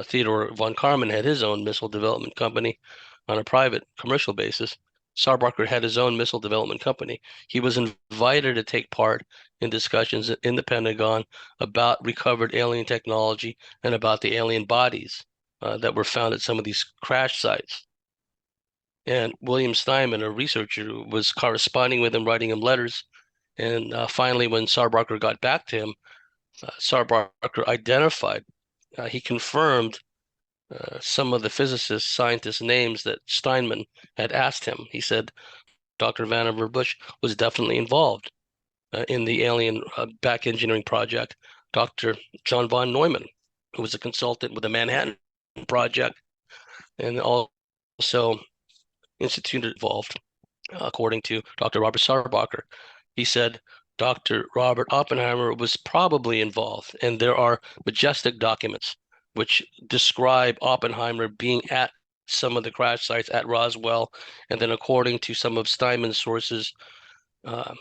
Theodore von Karman had his own missile development company on a private commercial basis. Sarbacher had his own missile development company. He was invited to take part in discussions in the Pentagon about recovered alien technology and about the alien bodies that were found at some of these crash sites. And William Steinman, a researcher, was corresponding with him, writing him letters. And finally, when Sarbacher got back to him, Sarbacher identified, he confirmed some of the physicists, scientists' names that Steinman had asked him. He said Dr. Vannevar Bush was definitely involved in the alien back engineering project. Dr. John von Neumann, who was a consultant with the Manhattan Project, and also instituted involved, according to Dr. Robert Sarbacher. He said Dr. Robert Oppenheimer was probably involved, and there are majestic documents which describe Oppenheimer being at some of the crash sites at Roswell. And then, according to some of Steinman's sources, uh,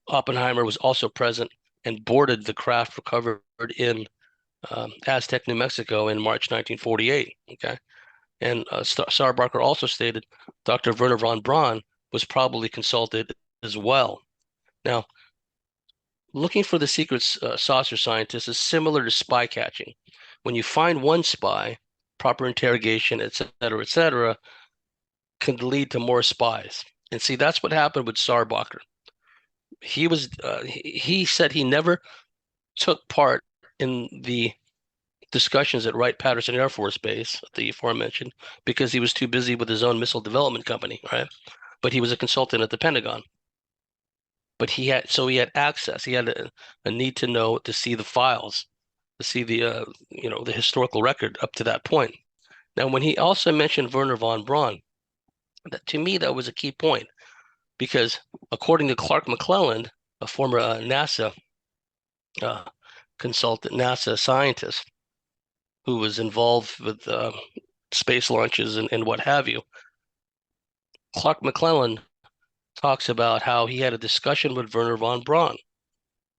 Oppenheimer was also present and boarded the craft recovered in Aztec, New Mexico in March 1948. Okay. And Sarbacher also stated Dr. Werner von Braun was probably consulted as well. Now, looking for the secret saucer scientist is similar to spy catching. When you find one spy, proper interrogation, et cetera, can lead to more spies. And see, that's what happened with Sarbacher. He said he never took part in the discussions at Wright-Patterson Air Force Base, the aforementioned, because he was too busy with his own missile development company, right? But he was a consultant at the Pentagon. But he had access. He had a need to know, to see the files, to see the the historical record up to that point. Now, when he also mentioned Werner von Braun, that to me that was a key point, because according to Clark McClelland, a former NASA consultant, NASA scientist who was involved with space launches and what have you. Clark McClellan talks about how he had a discussion with Wernher von Braun,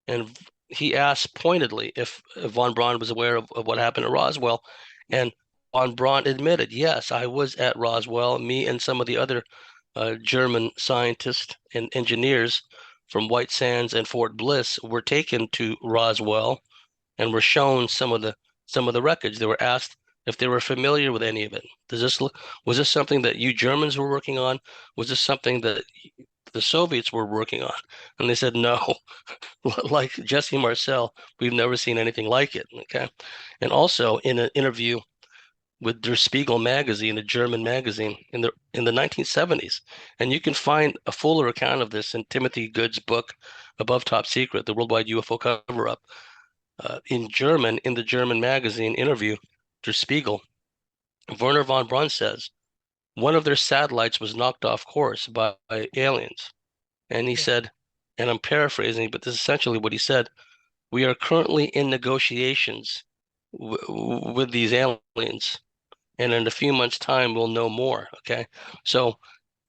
and he asked pointedly if von Braun was aware of what happened at Roswell, and von Braun admitted, yes, I was at Roswell. Me and some of the other German scientists and engineers from White Sands and Fort Bliss were taken to Roswell and were shown some of the wreckage. They were asked if they were familiar with any of it. Was this something that you Germans were working on? Was this something that the Soviets were working on? And they said no. Like Jesse Marcel, we've never seen anything like it. Okay. And also in an interview with Der Spiegel magazine, a German magazine in the 1970s. And you can find a fuller account of this in Timothy Good's book, Above Top Secret, The Worldwide UFO Cover-Up. In the German magazine interview, Der Spiegel, Wernher von Braun says one of their satellites was knocked off course by aliens. And he Yeah. said, and I'm paraphrasing, but this is essentially what he said, we are currently in negotiations with these aliens, and in a few months' time, we'll know more. Okay, so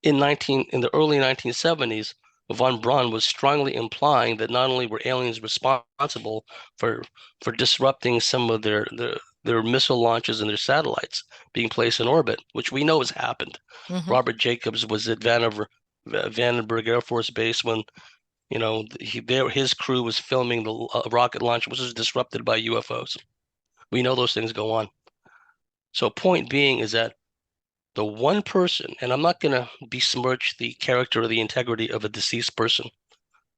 in the early 1970s, von Braun was strongly implying that not only were aliens responsible for disrupting some of their missile launches and their satellites being placed in orbit, which we know has happened. Hmm. Robert Jacobs was at Vandenberg Air Force Base when his crew was filming the rocket launch, which was disrupted by UFOs. We know those things go on. So point being is that the one person, and I'm not going to besmirch the character or the integrity of a deceased person,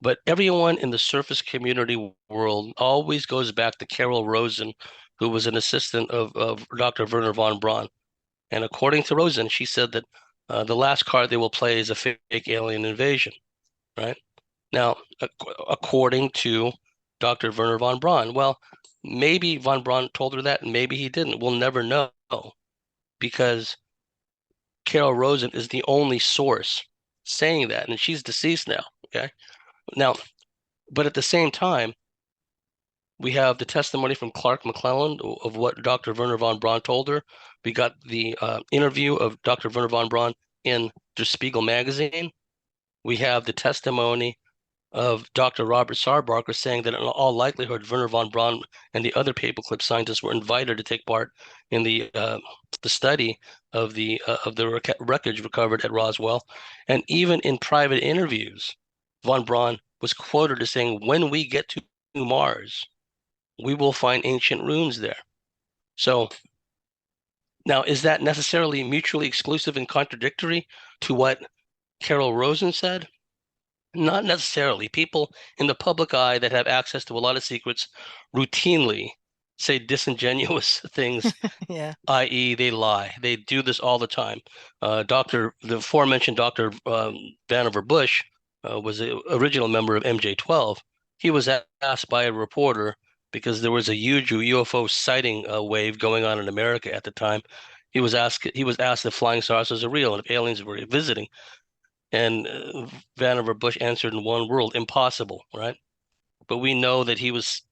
but everyone in the surface community world always goes back to Carol Rosen, who was an assistant of Dr. Wernher von Braun. And according to Rosen, she said that the last card they will play is a fake alien invasion, right? Now, according to Dr. Wernher von Braun, well, maybe von Braun told her that, and maybe he didn't. We'll never know because Carol Rosen is the only source saying that, and she's deceased now. Okay. Now, but at the same time, we have the testimony from Clark McClellan of what Dr. Wernher von Braun told her. We got the interview of Dr. Wernher von Braun in Der Spiegel magazine. We have the testimony of Dr. Robert Sarbarker saying that in all likelihood, Wernher von Braun and the other paperclip scientists were invited to take part in the study of the wreckage recovered at Roswell. And even in private interviews, von Braun was quoted as saying, "When we get to Mars, we will find ancient ruins there." So now, is that necessarily mutually exclusive and contradictory to what Carol Rosen said? Not necessarily. People in the public eye that have access to a lot of secrets routinely say disingenuous things, Yeah. i.e., they lie. They do this all the time. The aforementioned Dr. Vannevar Bush was the original member of MJ-12. He was asked by a reporter because there was a huge UFO sighting wave going on in America at the time. He was asked if flying saucers are real and if aliens were visiting. And Vannevar Bush answered in one word, impossible, right? But we know that he was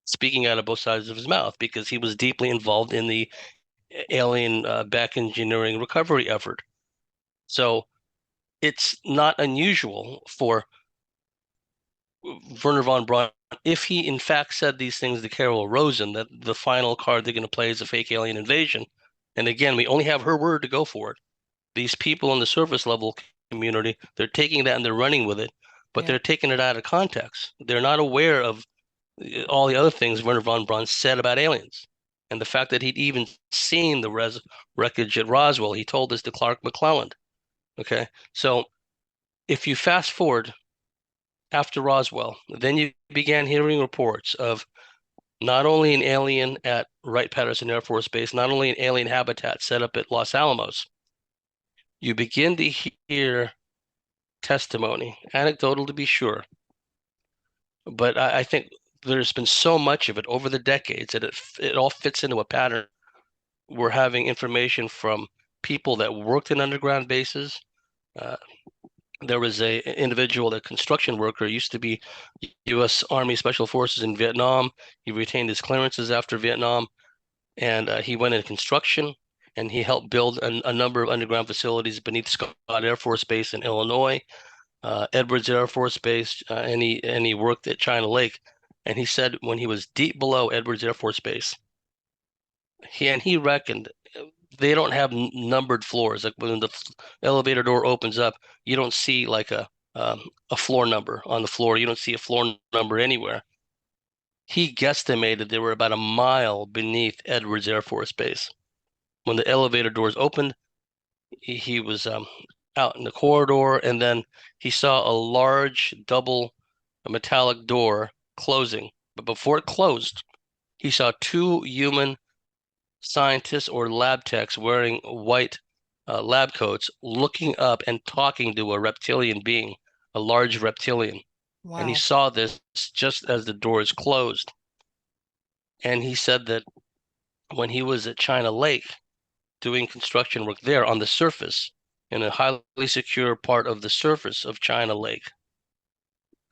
speaking out of both sides of his mouth because he was deeply involved in the alien back engineering recovery effort. So it's not unusual for Wernher von Braun, if he in fact said these things to Carol Rosen, that the final card they're going to play is a fake alien invasion. And again, we only have her word to go for it. These people in the surface level community, they're taking that and they're running with it, but Yeah. they're taking it out of context. They're not aware of all the other things Wernher von Braun said about aliens. And the fact that he'd even seen the wreckage at Roswell, he told this to Clark McClellan. Okay. So if you fast forward after Roswell, then you began hearing reports of not only an alien at Wright-Patterson Air Force Base, not only an alien habitat set up at Los Alamos, you begin to hear testimony, anecdotal to be sure, but I think there's been so much of it over the decades that it all fits into a pattern. We're having information from people that worked in underground bases. Uh, there was a individual, a construction worker, used to be U.S. Army Special Forces in Vietnam. He retained his clearances after Vietnam, and he went into construction. and he helped build a number of underground facilities beneath Scott Air Force Base in Illinois, Edwards Air Force Base, and he worked at China Lake. And he said when he was deep below Edwards Air Force Base, he reckoned they don't have numbered floors. Like when the elevator door opens up, you don't see like a floor number on the floor. You don't see a floor number anywhere. He guesstimated they were about a mile beneath Edwards Air Force Base. When the elevator doors opened, he was out in the corridor, and then he saw a large double metallic door closing. But before it closed, he saw two human scientists or lab techs wearing white lab coats looking up and talking to a reptilian being, a large reptilian. And he Wow. saw this just as the doors closed. And he said that when he was at China Lake doing construction work there on the surface, in a highly secure part of the surface of China Lake,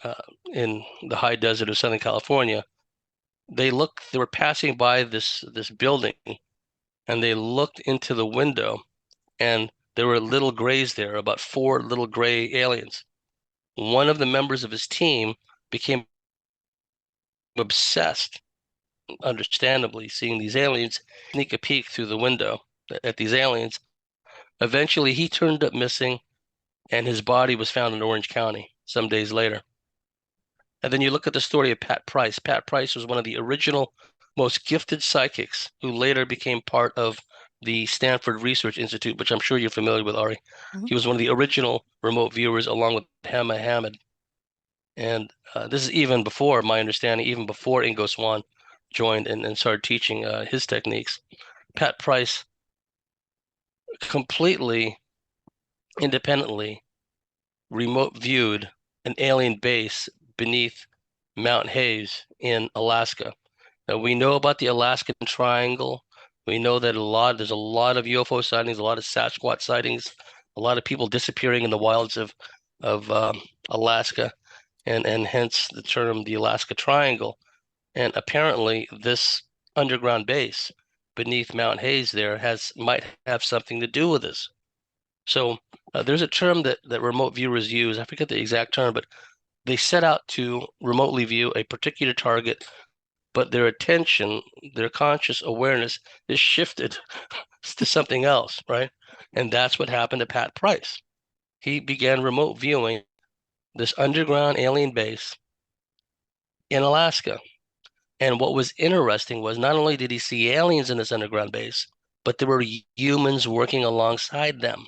uh, in the high desert of Southern California, they were passing by this building, and they looked into the window, and there were little grays there, about four little gray aliens. One of the members of his team became obsessed, understandably, seeing these aliens, sneak a peek through the window at these aliens. Eventually, he turned up missing, and his body was found in Orange County some days later. And then you look at the story of Pat Price. Pat Price was one of the original, most gifted psychics who later became part of the Stanford Research Institute, which I'm sure you're familiar with, Ari. Mhm. He was one of the original remote viewers, along with Hema Hamid. And this is even before, my understanding, even before Ingo Swann joined and started teaching his techniques. Pat Price completely independently remote viewed an alien base beneath Mount Hayes in Alaska. Now we know about the Alaskan Triangle. We know that there's a lot of UFO sightings, a lot of Sasquatch sightings, a lot of people disappearing in the wilds of Alaska, and hence the term the Alaska Triangle. And apparently, this underground base beneath Mount Hayes there has might have something to do with this. So there's a term that remote viewers use. I forget the exact term, but they set out to remotely view a particular target, but their attention, their conscious awareness is shifted to something else, right? And that's what happened to Pat Price. He began remote viewing this underground alien base in Alaska. And what was interesting was not only did he see aliens in this underground base, but there were humans working alongside them.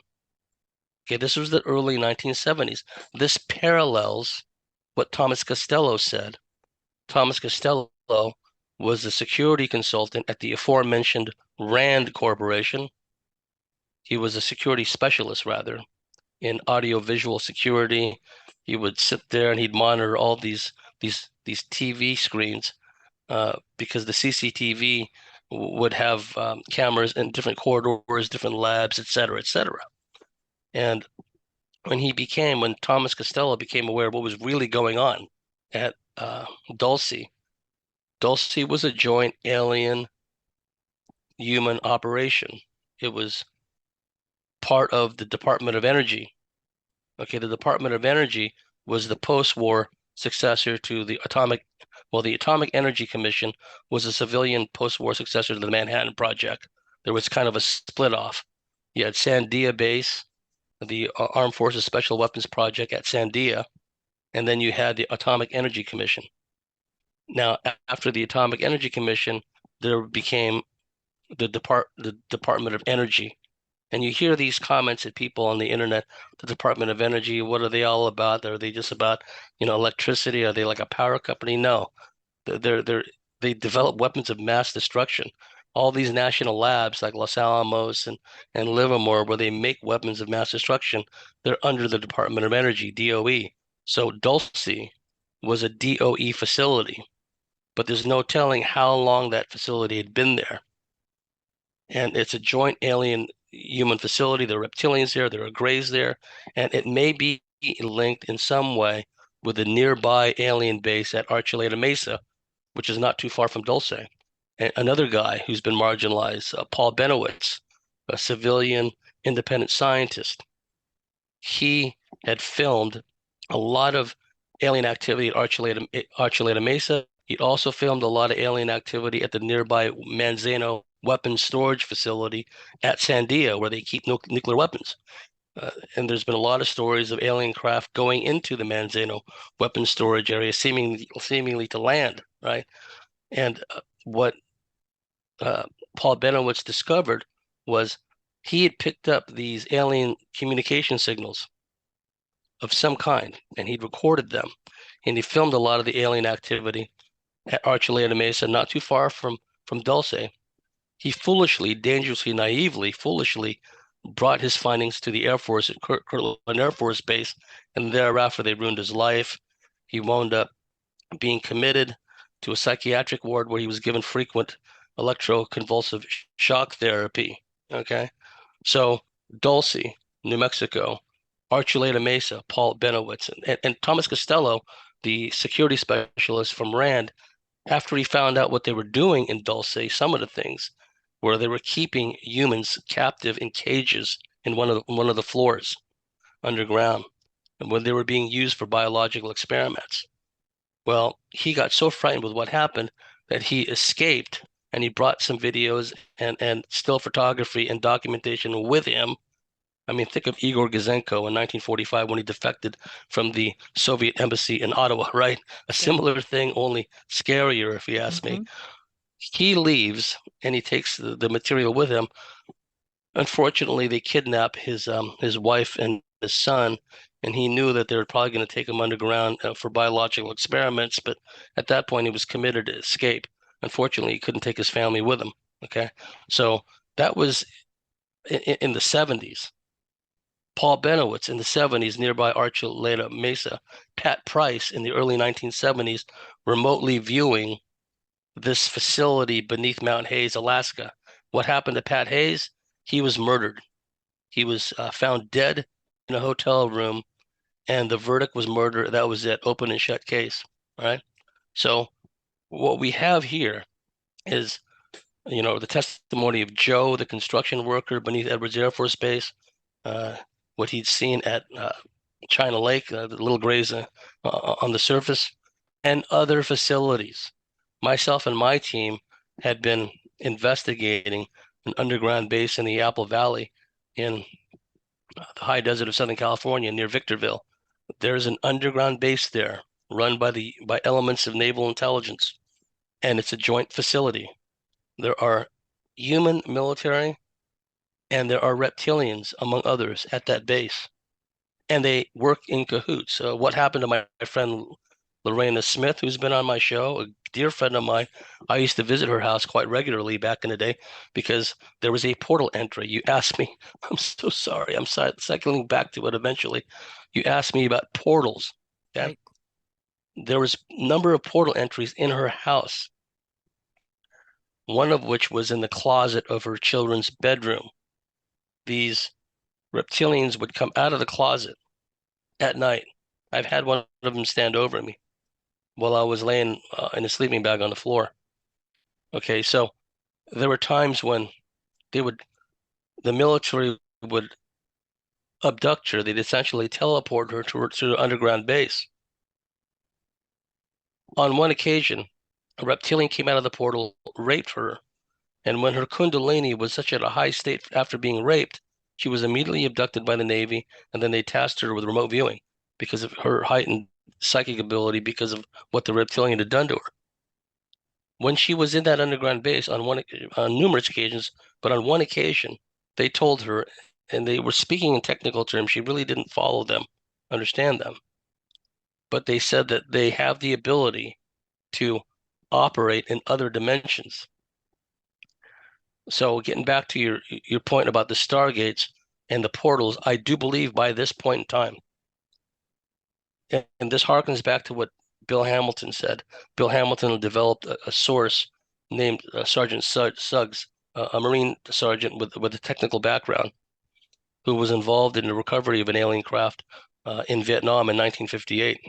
Okay, this was the early 1970s. This parallels what Thomas Costello said. Thomas Costello was a security consultant at the aforementioned RAND Corporation. He was a security specialist, rather, in audiovisual security. He would sit there and he'd monitor all these TV screens because the CCTV would have cameras in different corridors, different labs, et cetera, et cetera. And when Thomas Costello became aware of what was really going on at Dulce, Dulce was a joint alien human operation. It was part of the Department of Energy. Okay, the Department of Energy was the post-war successor to the Atomic Energy Commission was a civilian post-war successor to the Manhattan Project. There was kind of a split off. You had Sandia Base, the Armed Forces Special Weapons Project at Sandia, and then you had the Atomic Energy Commission. Now, after the Atomic Energy Commission, there became the Department of Energy. And you hear these comments at people on the internet, the Department of Energy, what are they all about? Are they just about, electricity? Are they like a power company? No. They're they develop weapons of mass destruction. All these national labs like Los Alamos and Livermore, where they make weapons of mass destruction, they're under the Department of Energy, DOE. So Dulce was a DOE facility, but there's no telling how long that facility had been there. And it's a joint alien human facility. There are reptilians there, there are grays there, and it may be linked in some way with a nearby alien base at Archuleta Mesa, which is not too far from Dulce. And another guy who's been marginalized, Paul Benowitz, a civilian independent scientist. He had filmed a lot of alien activity at Archuleta Mesa. He'd also filmed a lot of alien activity at the nearby Manzano weapons storage facility at Sandia, where they keep nuclear weapons. And there's been a lot of stories of alien craft going into the Manzano weapons storage area, seemingly to land, right? And what uh, Paul Benowitz discovered was he had picked up these alien communication signals of some kind, and he'd recorded them, and he filmed a lot of the alien activity at Archuleta Mesa, not too far from Dulce. He foolishly, dangerously, naively, foolishly brought his findings to the Air Force at Kirtland Air Force Base, and thereafter they ruined his life. He wound up being committed to a psychiatric ward where he was given frequent electroconvulsive shock therapy. Okay. So Dulce, New Mexico, Archuleta Mesa, Paul Benowitz, and Thomas Costello, the security specialist from RAND, after he found out what they were doing in Dulce, some of the things where they were keeping humans captive in cages in one of the floors underground, and when they were being used for biological experiments. Well, he got so frightened with what happened that he escaped, and he brought some videos and still photography and documentation with him. I mean, think of Igor Gouzenko in 1945 when he defected from the Soviet embassy in Ottawa, right? A Yeah. similar thing, only scarier, if you ask me. Hmm. He leaves and he takes the material with him. Unfortunately, they kidnap his wife and his son, and he knew that they were probably going to take him underground for biological experiments. But at that point, he was committed to escape. Unfortunately, he couldn't take his family with him. Okay, so that was in the 70s. Paul Benowitz in the 70s nearby Archuleta Mesa, Pat Price in the early 1970s remotely viewing this facility beneath Mount Hayes, Alaska. What happened to Pat Hayes? He was murdered. He was found dead in a hotel room, and the verdict was murder. That was it, open and shut case. All right. So what we have here is, the testimony of Joe, the construction worker beneath Edwards Air Force Base, uh, what he'd seen at China Lake, the little grays on the surface, and other facilities. Myself and my team had been investigating an underground base in the Apple Valley in the high desert of Southern California near Victorville. There's an underground base there run by elements of naval intelligence, and it's a joint facility. There are human military and there are reptilians, among others, at that base, and they work in cahoots. What happened to my friend Lorena Smith, who's been on my show, a dear friend of mine? I used to visit her house quite regularly back in the day because there was a portal entry. You asked me, I'm so sorry, I'm cycling back to it eventually. You asked me about portals. Okay. Right. There was a number of portal entries in her house, one of which was in the closet of her children's bedroom. These reptilians would come out of the closet at night. I've had one of them stand over me while I was laying in a sleeping bag on the floor. Okay, so there were times when they would, the military would abduct her. They'd essentially teleport her to the underground base. On one occasion, a reptilian came out of the portal, raped her, and when her Kundalini was such at a high state after being raped, she was immediately abducted by the Navy, and then they tasked her with remote viewing because of her heightened psychic ability because of what the reptilian had done to her. When she was in that underground base on numerous occasions, but on one occasion, they told her, and they were speaking in technical terms, she really didn't follow them, understand them, but they said that they have the ability to operate in other dimensions. So getting back to your point about the stargates and the portals, I do believe by this point in time, and this harkens back to what Bill Hamilton said. Bill Hamilton developed a source named Sergeant Suggs, a Marine sergeant with a technical background, who was involved in the recovery of an alien craft in Vietnam in 1958.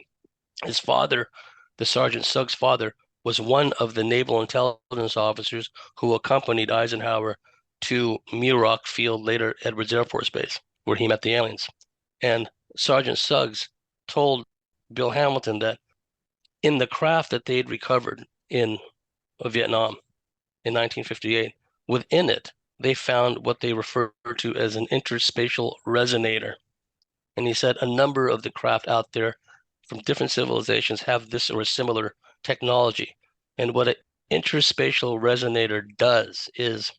His father, the Sergeant Suggs' father, was one of the naval intelligence officers who accompanied Eisenhower to Muroc Field, later Edwards Air Force Base, where he met the aliens. And Sergeant Suggs told Bill Hamilton that in the craft that they'd recovered in Vietnam in 1958, within it, they found what they refer to as an interspatial resonator. And he said a number of the craft out there from different civilizations have this or a similar technology. And what an interspatial resonator does is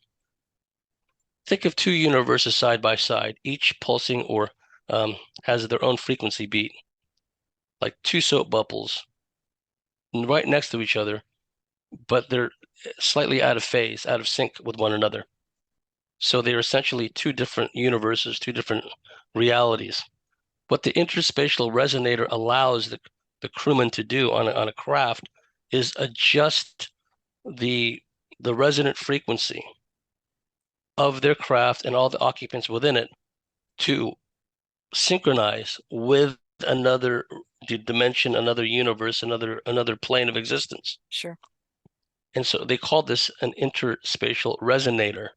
think of two universes side by side, each pulsing or has their own frequency beat, like two soap bubbles right next to each other, but they're slightly out of phase, out of sync with one another. So they're essentially two different universes, two different realities. What the interspatial resonator allows the crewman to do on a craft is adjust the the resonant frequency of their craft and all the occupants within it to synchronize with another dimension, another universe, another plane of existence. Sure. And so they call this an interspatial resonator.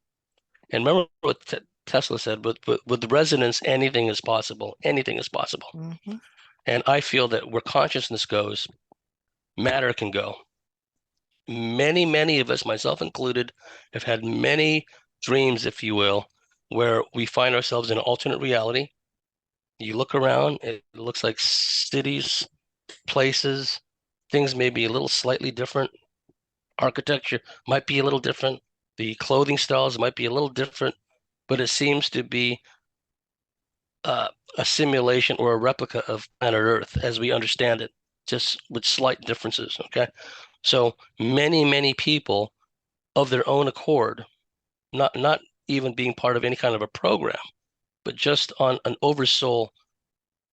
And remember what Tesla said, with resonance, anything is possible. Anything is possible. Hmm. And I feel that where consciousness goes, matter can go. Many of us, myself included, have had many dreams, if you will, where we find ourselves in an alternate reality. You look around, it looks like cities, places, things may be a little slightly different. Architecture might be a little different. The clothing styles might be a little different, but it seems to be uh, a simulation or a replica of planet Earth as we understand it, just with slight differences. Okay. So many people of their own accord, not even being part of any kind of a program, but just on an oversoul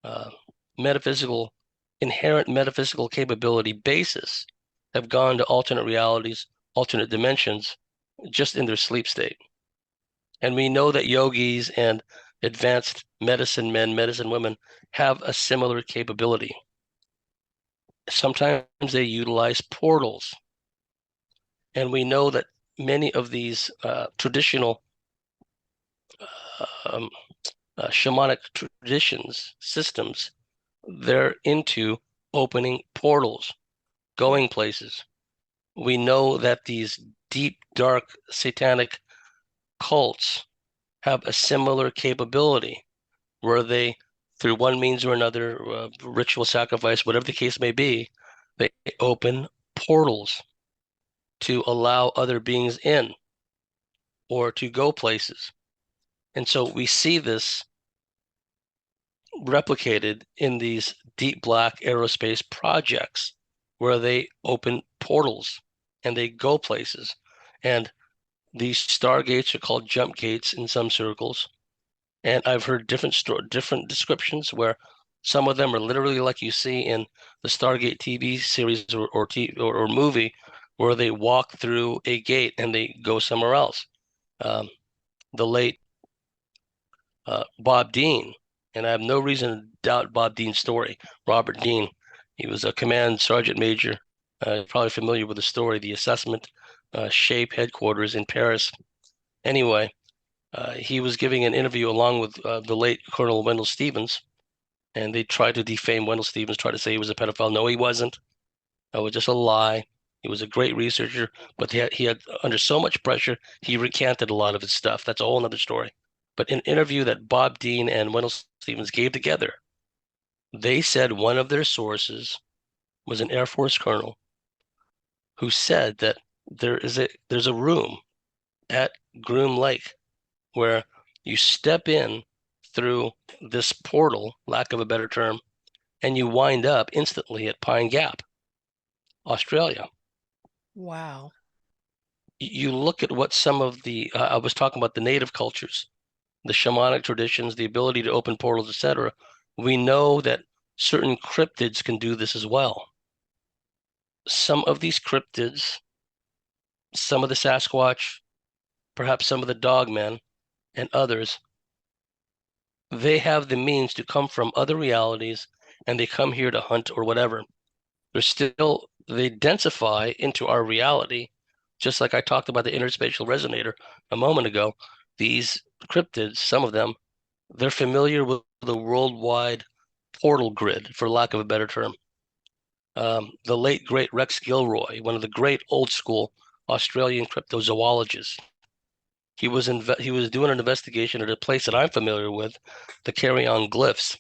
uh, metaphysical, inherent metaphysical capability basis, have gone to alternate realities, alternate dimensions, just in their sleep state. And we know that yogis and advanced medicine men, medicine women have a similar capability. Sometimes they utilize portals. And we know that many of these traditional um, shamanic traditions, systems, they're into opening portals, Yeah. going places. We know that these deep, dark, satanic cults have a similar capability where they, through one means or another, ritual sacrifice, whatever the case may be, they open portals to allow other beings in or to go places. And so we see this replicated in these deep black aerospace projects where they open portals and they go places. And these stargates are called jump gates in some circles. And I've heard different descriptions where some of them are literally like you see in the Stargate TV series or movie, where they walk through a gate and they go somewhere else. Um, the late Bob Dean, and I have no reason to doubt Bob Dean's story. Robert Dean, he was a command sergeant major, probably familiar with the story, the assessment shape headquarters in Paris. Anyway, he was giving an interview along with the late Colonel Wendell Stevens, and they tried to defame Wendell Stevens, tried to say he was a pedophile. No, he wasn't. That was just a lie. He was a great researcher, but he had under so much pressure, he recanted a lot of his stuff. That's a whole other story. But in an interview that Bob Dean and Wendell Stevens gave together, they said one of their sources was an Air Force colonel who said that there's a room at Groom Lake where you step in through this portal, lack of a better term, and you wind up instantly at Pine Gap, Australia. Wow. You look at what some of the I was talking about the native cultures, the shamanic traditions, the ability to open portals, etc. We know that certain cryptids can do this as well. Some of these cryptids, some of the Sasquatch, perhaps some of the dogmen, and others, they have the means to come from other realities and they come here to hunt or whatever. They densify into our reality Just like I talked about the interspatial resonator a moment ago, these cryptids, some of them, they're familiar with the worldwide portal grid, for lack of a better term. The late great Rex Gilroy, one of the great old school Australian cryptozoologists, he was doing an investigation at a place that I'm familiar with, the Carry-On Glyphs,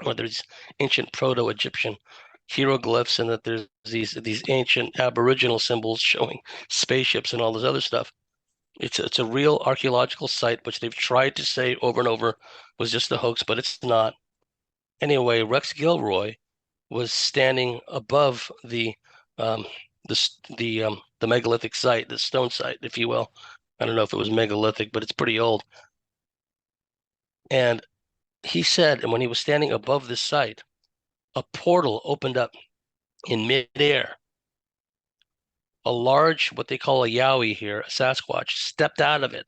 where there's ancient Proto-Egyptian hieroglyphs, and that there's these ancient Aboriginal symbols showing spaceships and all this other stuff. It's a real archaeological site, which they've tried to say over and over was just a hoax, but it's not. Anyway, Rex Gilroy was standing above um, the megalithic site, the stone site, if you will. I don't know if it was megalithic, but it's pretty old. And he said, and when he was standing above this site, a portal opened up in midair. A large, what they call a yowie here, a Sasquatch, stepped out of it.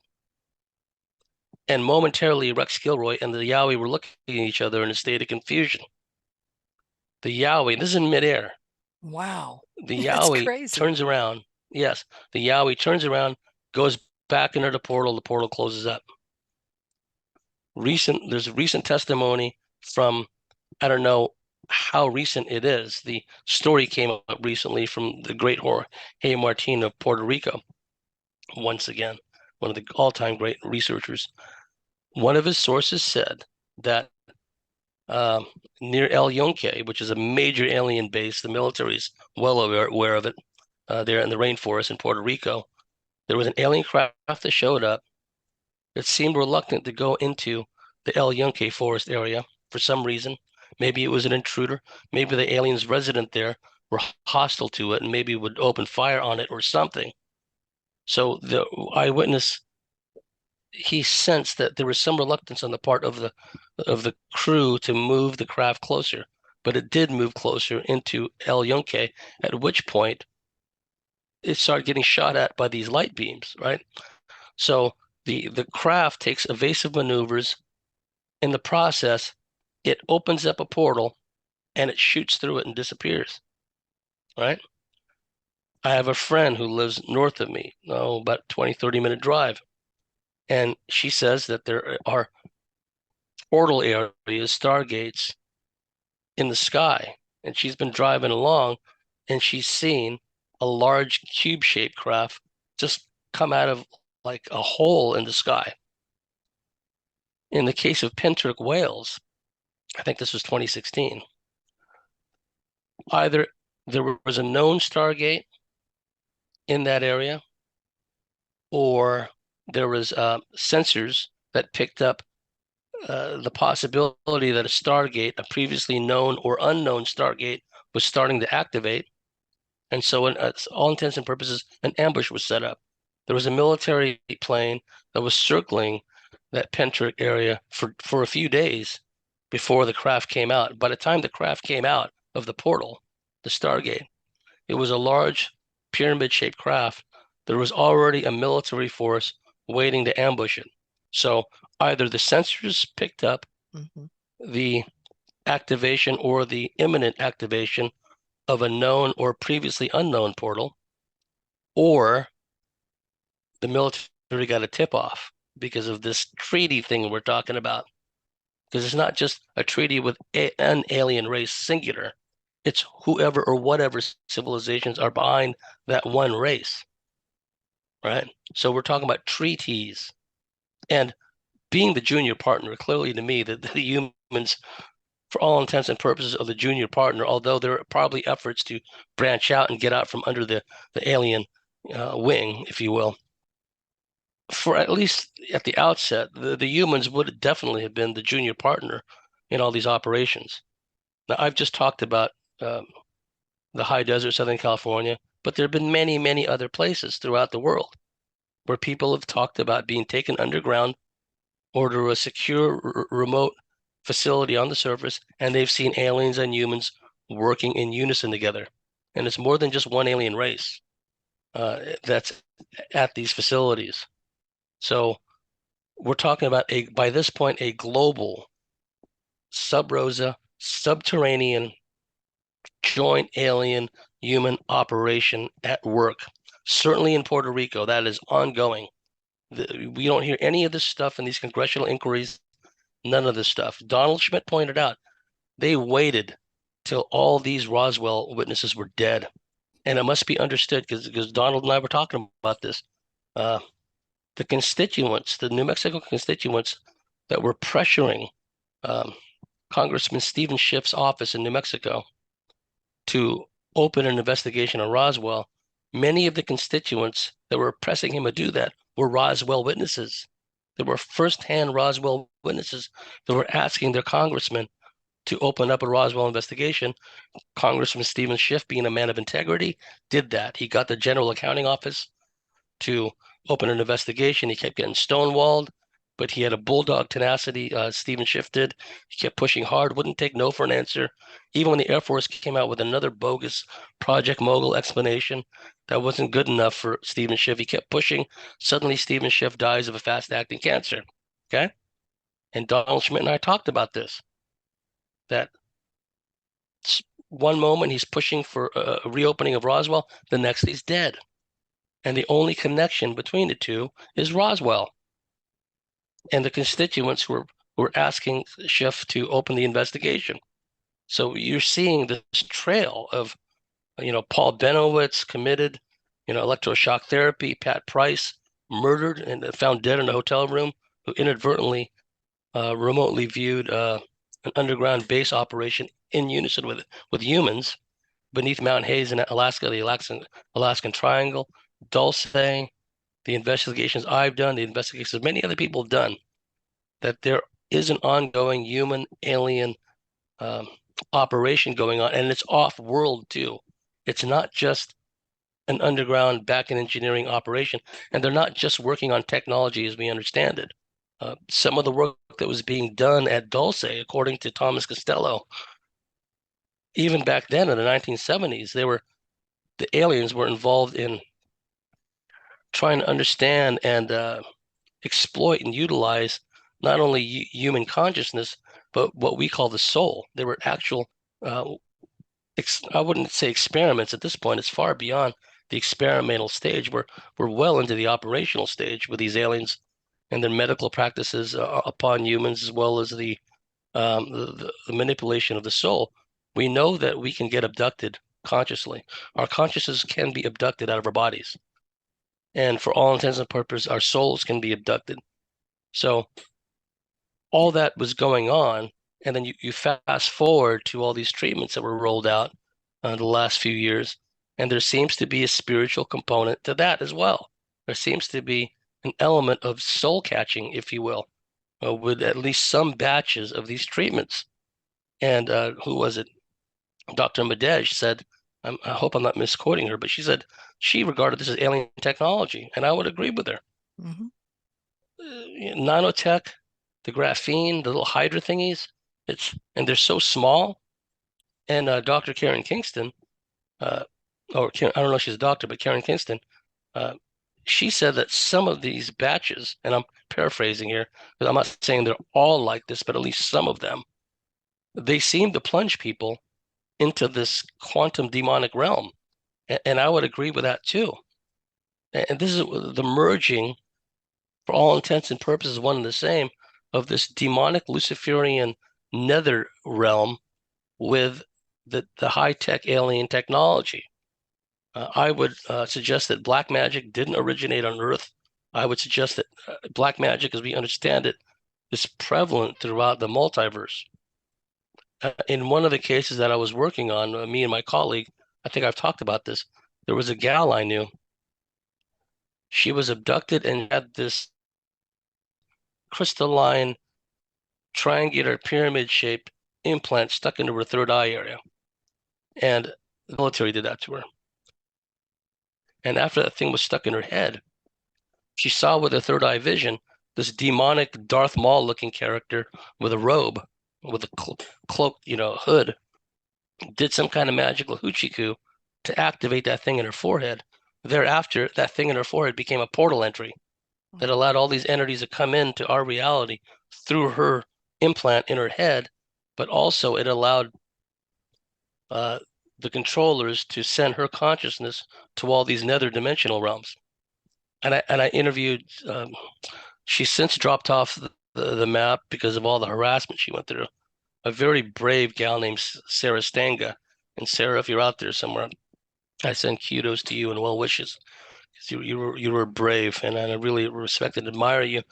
And momentarily, Rex Gilroy and the yowie were looking at each other in a state of confusion. The yowie, this is in midair. Wow. The That's yowie crazy. turns around. Yes, the yowie turns around, goes back into the portal closes up. There's recent testimony from, I don't know how recent it is. The story came up recently from the great Jorge Martin of Puerto Rico, once again, one of the all-time great researchers. One of his sources said that um, near El Yunque, which is a major alien base, the military is well aware of it, there in the rainforest in Puerto Rico, there was an alien craft that showed up that seemed reluctant to go into the El Yunque forest area for some reason. Maybe it was an intruder. Maybe the aliens resident there were hostile to it and maybe would open fire on it or something. So the eyewitness, he sensed that there was some reluctance on the part of the crew to move the craft closer, but it did move closer into El Yunque, at which point it started getting shot at by these light beams, right? So the craft takes evasive maneuvers. In the process, it opens up a portal and it shoots through it and disappears, right? I have a friend who lives north of me, about 20, 30-minute drive. And she says that there are portal areas, stargates in the sky. And she's been driving along and she's seen a large cube-shaped craft just come out of like a hole in the sky. In the case of Pintrick whales, I think this was 2016, either there was a known stargate in that area, or there was sensors that picked up the possibility that a stargate, a previously known or unknown stargate, was starting to activate. And so, in all intents and purposes, an ambush was set up. There was a military plane that was circling that Pentrick area for a few days before the craft came out. By the time the craft came out of the portal, the Stargate, it was a large pyramid-shaped craft. There was already a military force waiting to ambush it. So either the sensors picked up Mhm. the activation or the imminent activation of a known or previously unknown portal, or the military got a tip off because of this treaty thing we're talking about. Because it's not just a treaty with an alien race singular, it's whoever or whatever civilizations are behind that one race, right? So we're talking about treaties. And being the junior partner, clearly to me, that the humans, for all intents and purposes, are the junior partner, although there are probably efforts to branch out and get out from under the alien wing, if you will. For at least at the outset, the humans would definitely have been the junior partner in all these operations. Now, I've just talked about um, the high desert, Southern California, but there have been many, many other places throughout the world where people have talked about being taken underground or to a secure, remote facility on the surface, and they've seen aliens and humans working in unison together. And it's more than just one alien race that's at these facilities. So we're talking about by this point, a global sub rosa subterranean joint alien human operation at work. Certainly in Puerto Rico, that is ongoing. We don't hear any of this stuff in these congressional inquiries, none of this stuff. Donald Schmidt pointed out they waited till all these Roswell witnesses were dead. And it must be understood because Donald and I were talking about this. Uh, the constituents, the New Mexico constituents that were pressuring um, Congressman Stephen Schiff's office in New Mexico to open an investigation on Roswell, many of the constituents that were pressing him to do that were Roswell witnesses. There were firsthand Roswell witnesses that were asking their congressman to open up a Roswell investigation. Congressman Stephen Schiff, being a man of integrity, did that. He got the General Accounting Office to open an investigation. He kept getting stonewalled, but he had a bulldog tenacity. Stephen Schiff did. He kept pushing hard, wouldn't take no for an answer. Even when the Air Force came out with another bogus Project Mogul explanation, that wasn't good enough for Stephen Schiff. He kept pushing. Suddenly, Stephen Schiff dies of a fast-acting cancer. Okay, and Donald Schmidt and I talked about this. That one moment he's pushing for a reopening of Roswell, the next he's dead. And the only connection between the two is Roswell. And the constituents were asking Schiff to open the investigation. So you're seeing this trail of, Paul Benowitz committed, electroshock therapy, Pat Price murdered and found dead in a hotel room, who inadvertently remotely viewed an underground base operation in unison with humans beneath Mount Hayes in Alaska, the Alaskan Triangle. Dulce, the investigations I've done, the investigations many other people have done, that there is an ongoing human alien um, operation going on, and it's off world too. It's not just an underground back end engineering operation, and they're not just working on technology as we understand it. Some of the work that was being done at Dulce, according to Thomas Costello, even back then in the 1970s, the aliens were involved in trying to understand and exploit and utilize not only human consciousness, but what we call the soul. There were actual, uh, I wouldn't say experiments at this point. It's far beyond the experimental stage. We're well into the operational stage with these aliens and their medical practices upon humans, as well as the manipulation of the soul. We know that we can get abducted consciously. Our consciousness can be abducted out of our bodies. And for all intents and purposes, our souls can be abducted. So all that was going on. And then you fast forward to all these treatments that were rolled out the last few years. And there seems to be a spiritual component to that as well. There seems to be an element of soul catching, if you will, with at least some batches of these treatments. And who was it? Dr. Madej said, I hope I'm not misquoting her, but she said she regarded this as alien technology. And I would agree with her. Mhm. Nanotech, the graphene, the little hydra thingies, and they're so small. And Dr. Karen Kingston, or Karen, I don't know if she's a doctor, but Karen Kingston, uh, she said that some of these batches, and I'm paraphrasing here, because I'm not saying they're all like this, but at least some of them, they seem to plunge people into this quantum demonic realm. And I would agree with that too. And this is the merging, for all intents and purposes, one and the same, of this demonic Luciferian nether realm with the high-tech alien technology. I would suggest that black magic didn't originate on Earth. I would suggest that black magic, as we understand it, is prevalent throughout the multiverse. In one of the cases that I was working on, me and my colleague, I think I've talked about this, there was a gal I knew. She was abducted and had this crystalline, triangular, pyramid-shaped implant stuck into her third eye area. And the military did that to her. And after that thing was stuck in her head, she saw with her third eye vision this demonic Darth Maul looking character with a robe, with a cloak, hood, did some kind of magical hoochie to activate that thing in her forehead. Thereafter, that thing in her forehead became a portal entry that allowed all these entities to come into our reality through her implant in her head, but also it allowed the controllers to send her consciousness to all these nether dimensional realms. And I interviewed. She's since dropped off the map because of all the harassment she went through. A very brave gal named Sarah Stanga. And Sarah, if you're out there somewhere, I send kudos to you and well wishes. You were brave, and I really respect and admire you.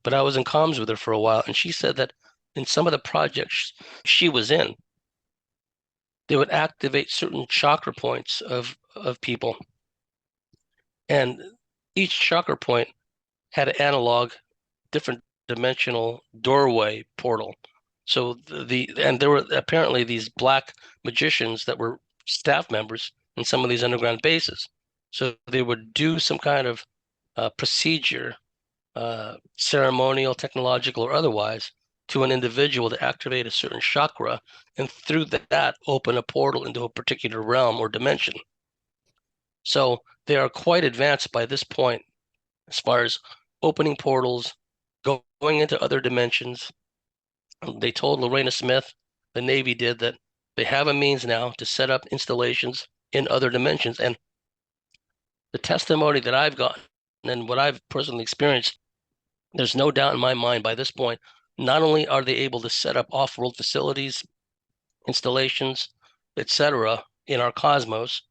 But I was in comms with her for a while, and she said that in some of the projects she was in, they would activate certain chakra points of people, and each chakra point had an analog different dimensional doorway portal. So and there were apparently these black magicians that were staff members in some of these underground bases. So they would do some kind of procedure, ceremonial, technological, or otherwise, to an individual to activate a certain chakra, and through that open a portal into a particular realm or dimension. So they are quite advanced by this point as far as opening portals, going into other dimensions. They told Lorena Smith, the Navy did, that they have a means now to set up installations in other dimensions. And the testimony that I've gotten and what I've personally experienced, there's no doubt in my mind by this point, not only are they able to set up off-world facilities, installations, etc., in our cosmos,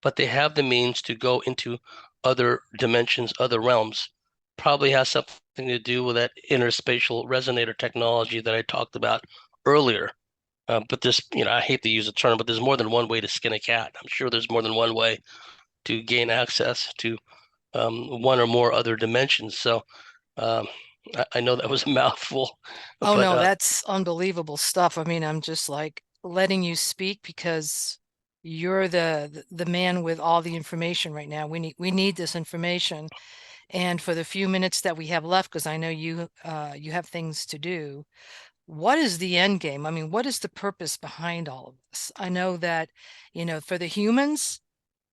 but they have the means to go into other dimensions, other realms. Probably has something to do with that interspatial resonator technology that I talked about earlier. But there's, I hate to use the term, but there's more than one way to skin a cat. I'm sure there's more than one way to gain access to one or more other dimensions. So um, I know that was a mouthful, Oh but no, that's unbelievable stuff. I mean, I'm just like letting you speak because you're the man with all the information right now. We need this information. And for the few minutes that we have left, because I know you have things to do, what is the end game? I mean, what is the purpose behind all of this? I know that, for the humans,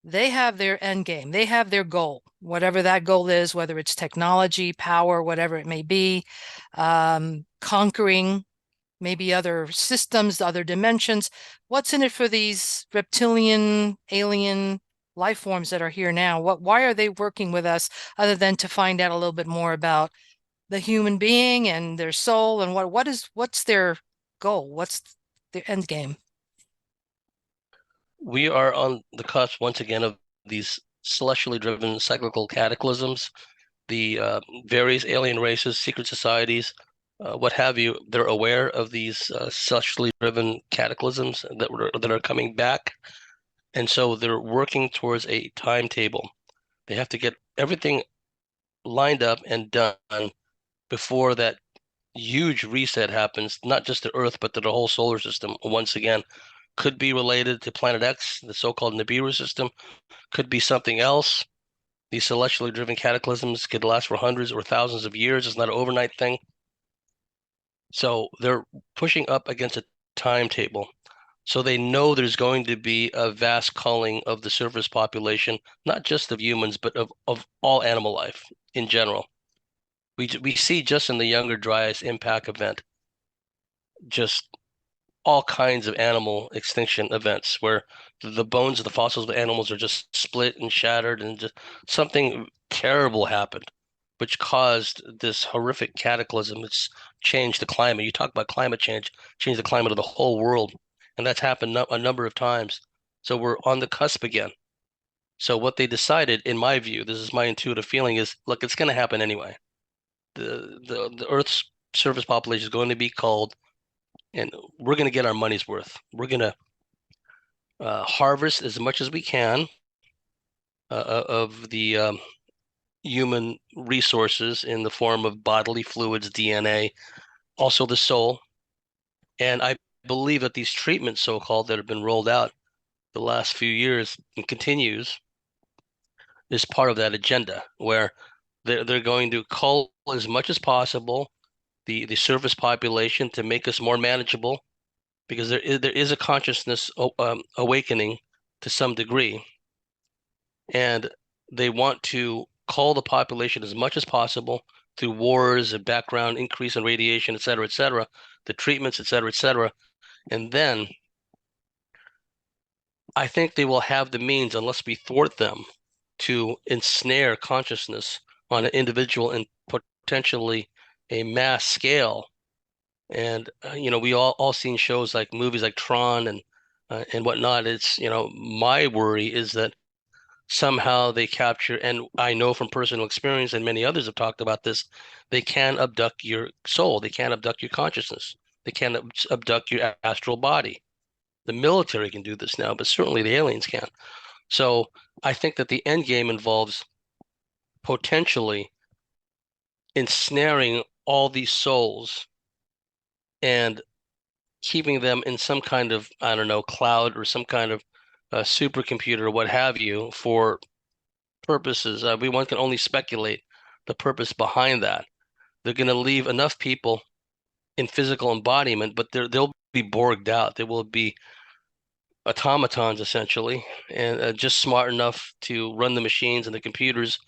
they have their end game. They have their goal, whatever that goal is, whether it's technology, power, whatever it may be, conquering maybe other systems, other dimensions. What's in it for these reptilian, alien life forms that are here now? Why are they working with us other than to find out a little bit more about the human being and their soul and what's their goal? What's their end game? we are on the cusp once again of these celestially driven cyclical cataclysms. The various alien races, secret societies, what have you, they're aware of these celestially driven cataclysms that are coming back, and so they're working towards a timetable. They have to get everything lined up and done before that huge reset happens, not just to Earth, but to the whole solar system once again. Could be related to Planet X, the so-called Nibiru system, could be something else. These celestially driven cataclysms could last for hundreds or thousands of years. It's not an overnight thing. So they're pushing up against a timetable. So they know there's going to be a vast culling of the surface population, not just of humans, but of all animal life in general. We see just in the Younger Dryas impact event, just all kinds of animal extinction events where the bones of the fossils of animals are just split and shattered, and just something terrible happened, which caused this horrific cataclysm. It's changed the climate. You talk about climate change, changed the climate of the whole world, and that's happened a number of times. So we're on the cusp again. So what they decided, in my view, this is my intuitive feeling, is look, it's going to happen anyway. The Earth's surface population is going to be culled, and we're going to get our money's worth. We're going to harvest as much as we can of the human resources in the form of bodily fluids, DNA, also the soul. And I believe that these treatments, so-called, that have been rolled out the last few years and continues, is part of that agenda where they're going to cull as much as possible the surface population to make us more manageable, because there is a consciousness awakening to some degree, and they want to cull the population as much as possible through wars and background increase in radiation, et cetera, the treatments, et cetera, and then I think they will have the means, unless we thwart them, to ensnare consciousness on an individual and potentially a mass scale. And we all seen shows like movies like Tron and whatnot. It's my worry is that somehow they capture, and I know from personal experience, and many others have talked about this, they can abduct your soul, they can abduct your consciousness, they can abduct your astral body. The military can do this now, but certainly the aliens can. So I think that the end game involves potentially ensnaring all these souls and keeping them in some kind of, I don't know, cloud or some kind of supercomputer or what have you for purposes. One can only speculate the purpose behind that. They're going to leave enough people in physical embodiment, but they'll be borged out. They will be automatons essentially, and just smart enough to run the machines and the computers,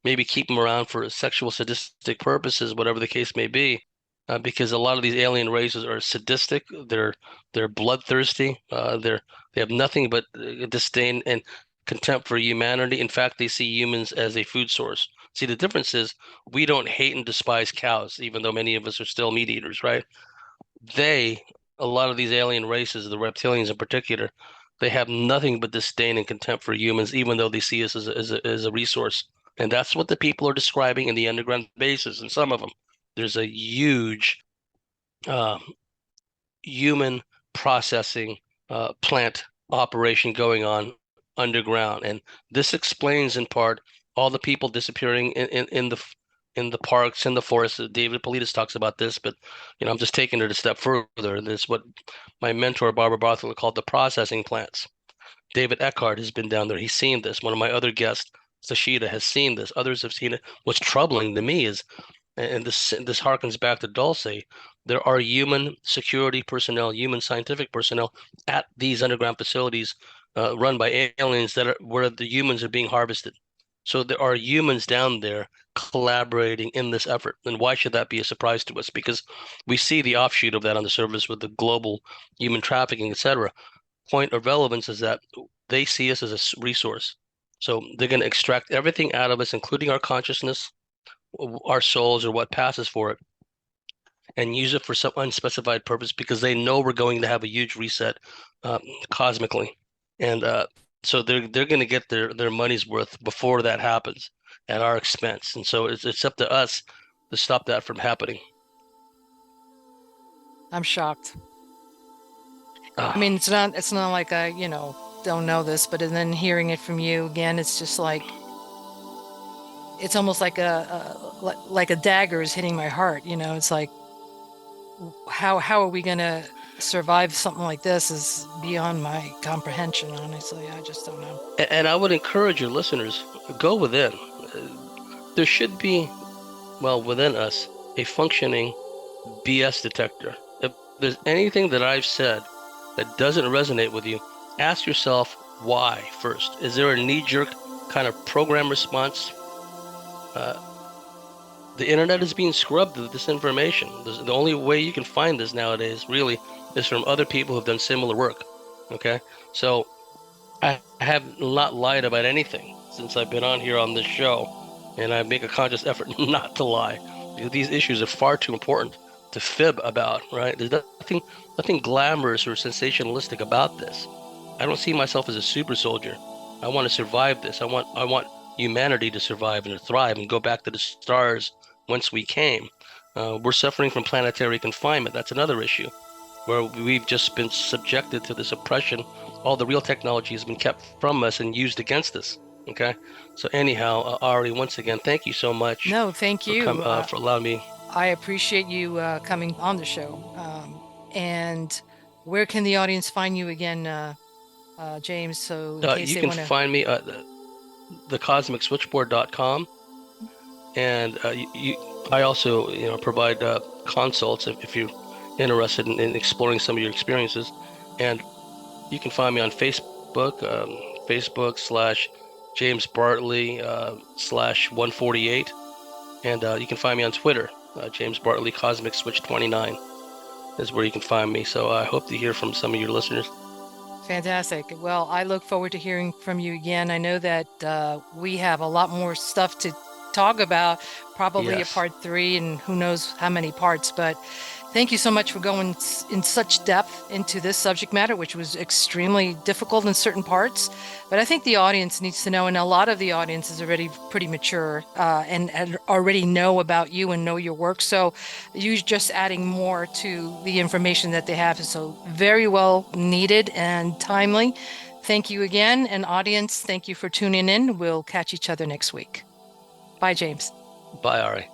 maybe keep them around for sexual sadistic purposes, whatever the case may be. Because a lot of these alien races are sadistic, they're bloodthirsty, they have nothing but disdain and contempt for humanity. In fact, they see humans as a food source. See, the difference is we don't hate and despise cows, even though many of us are still meat eaters, right? they, a lot of these alien races, the reptilians in particular, they have nothing but disdain and contempt for humans, even though they see us as a resource. And that's what the people are describing in the underground bases, and some of them. There's a huge uh, human processing plant operation going on underground, and this explains in part all the people disappearing in the parks and the forests. David Politis talks about this, but I'm just taking it a step further. This is what my mentor Barbara Bartley called the processing plants. David Eckhart has been down there. He's seen this. One of my other guests, Sashida, has seen this. Others have seen it. What's troubling to me is, and this harkens back to Dulce, there are human security personnel, human scientific personnel at these underground facilities run by aliens that are where the humans are being harvested. So there are humans down there collaborating in this effort. And why should that be a surprise to us? Because we see the offshoot of that on the surface with the global human trafficking, etc. Point of relevance is that they see us as a resource. So they're going to extract everything out of us, including our consciousness, our souls, or what passes for it, and use it for some unspecified purpose because they know we're going to have a huge reset cosmically. And so they're going to get their money's worth before that happens at our expense. And so it's up to us to stop that from happening. I'm shocked. I Uh, mean, it's not like I, don't know this, but and then hearing it from you again, it's just like it's almost like like a dagger is hitting my heart, It's like how are we gonna survive something like this is beyond my comprehension, honestly. I just don't know. and I would encourage your listeners, go within. Uh, There should be, well, within us, a functioning BS detector. If there's anything that I've said that doesn't resonate with you, ask yourself why first. Is there a knee-jerk kind of program response? Uh, the internet is being scrubbed of this information. The only way you can find this nowadays, really, is from other people who've done similar work. Okay? So I have not lied about anything since I've been on here on this show, and I make a conscious effort not to lie because these issues are far too important to fib about, right? There's nothing glamorous or sensationalistic about this. I don't see myself as a super soldier. I want to survive this. I want humanity to survive and to thrive and go back to the stars whence we came. We're suffering from planetary confinement. That's another issue where we've just been subjected to this oppression. All the real technology has been kept from us and used against us. Okay. So anyhow, Ari, once again, thank you so much No, thank you. for allowing me. I appreciate you coming on the show. And where can the audience find you again, James? So in case You they can want to. find me at thecosmicswitchboard.com, and I also provide consults if you're interested in exploring some of your experiences. And you can find me on Facebook, Facebook/ James Bartley / 148. And you can find me on Twitter, James Bartley Cosmic Switch 29 is where you can find me. So I hope to hear from some of your listeners. Fantastic. Well, I look forward to hearing from you again. I know that we have a lot more stuff to talk about, probably a Yes. part three, and who knows how many parts. But thank you so much for going in such depth into this subject matter, which was extremely difficult in certain parts. But I think the audience needs to know, and a lot of the audience is already pretty mature and already know about you and know your work. So you just adding more to the information that they have is so very well needed and timely. Thank you again. And audience, thank you for tuning in. We'll catch each other next week. Bye, James. Bye, Ari.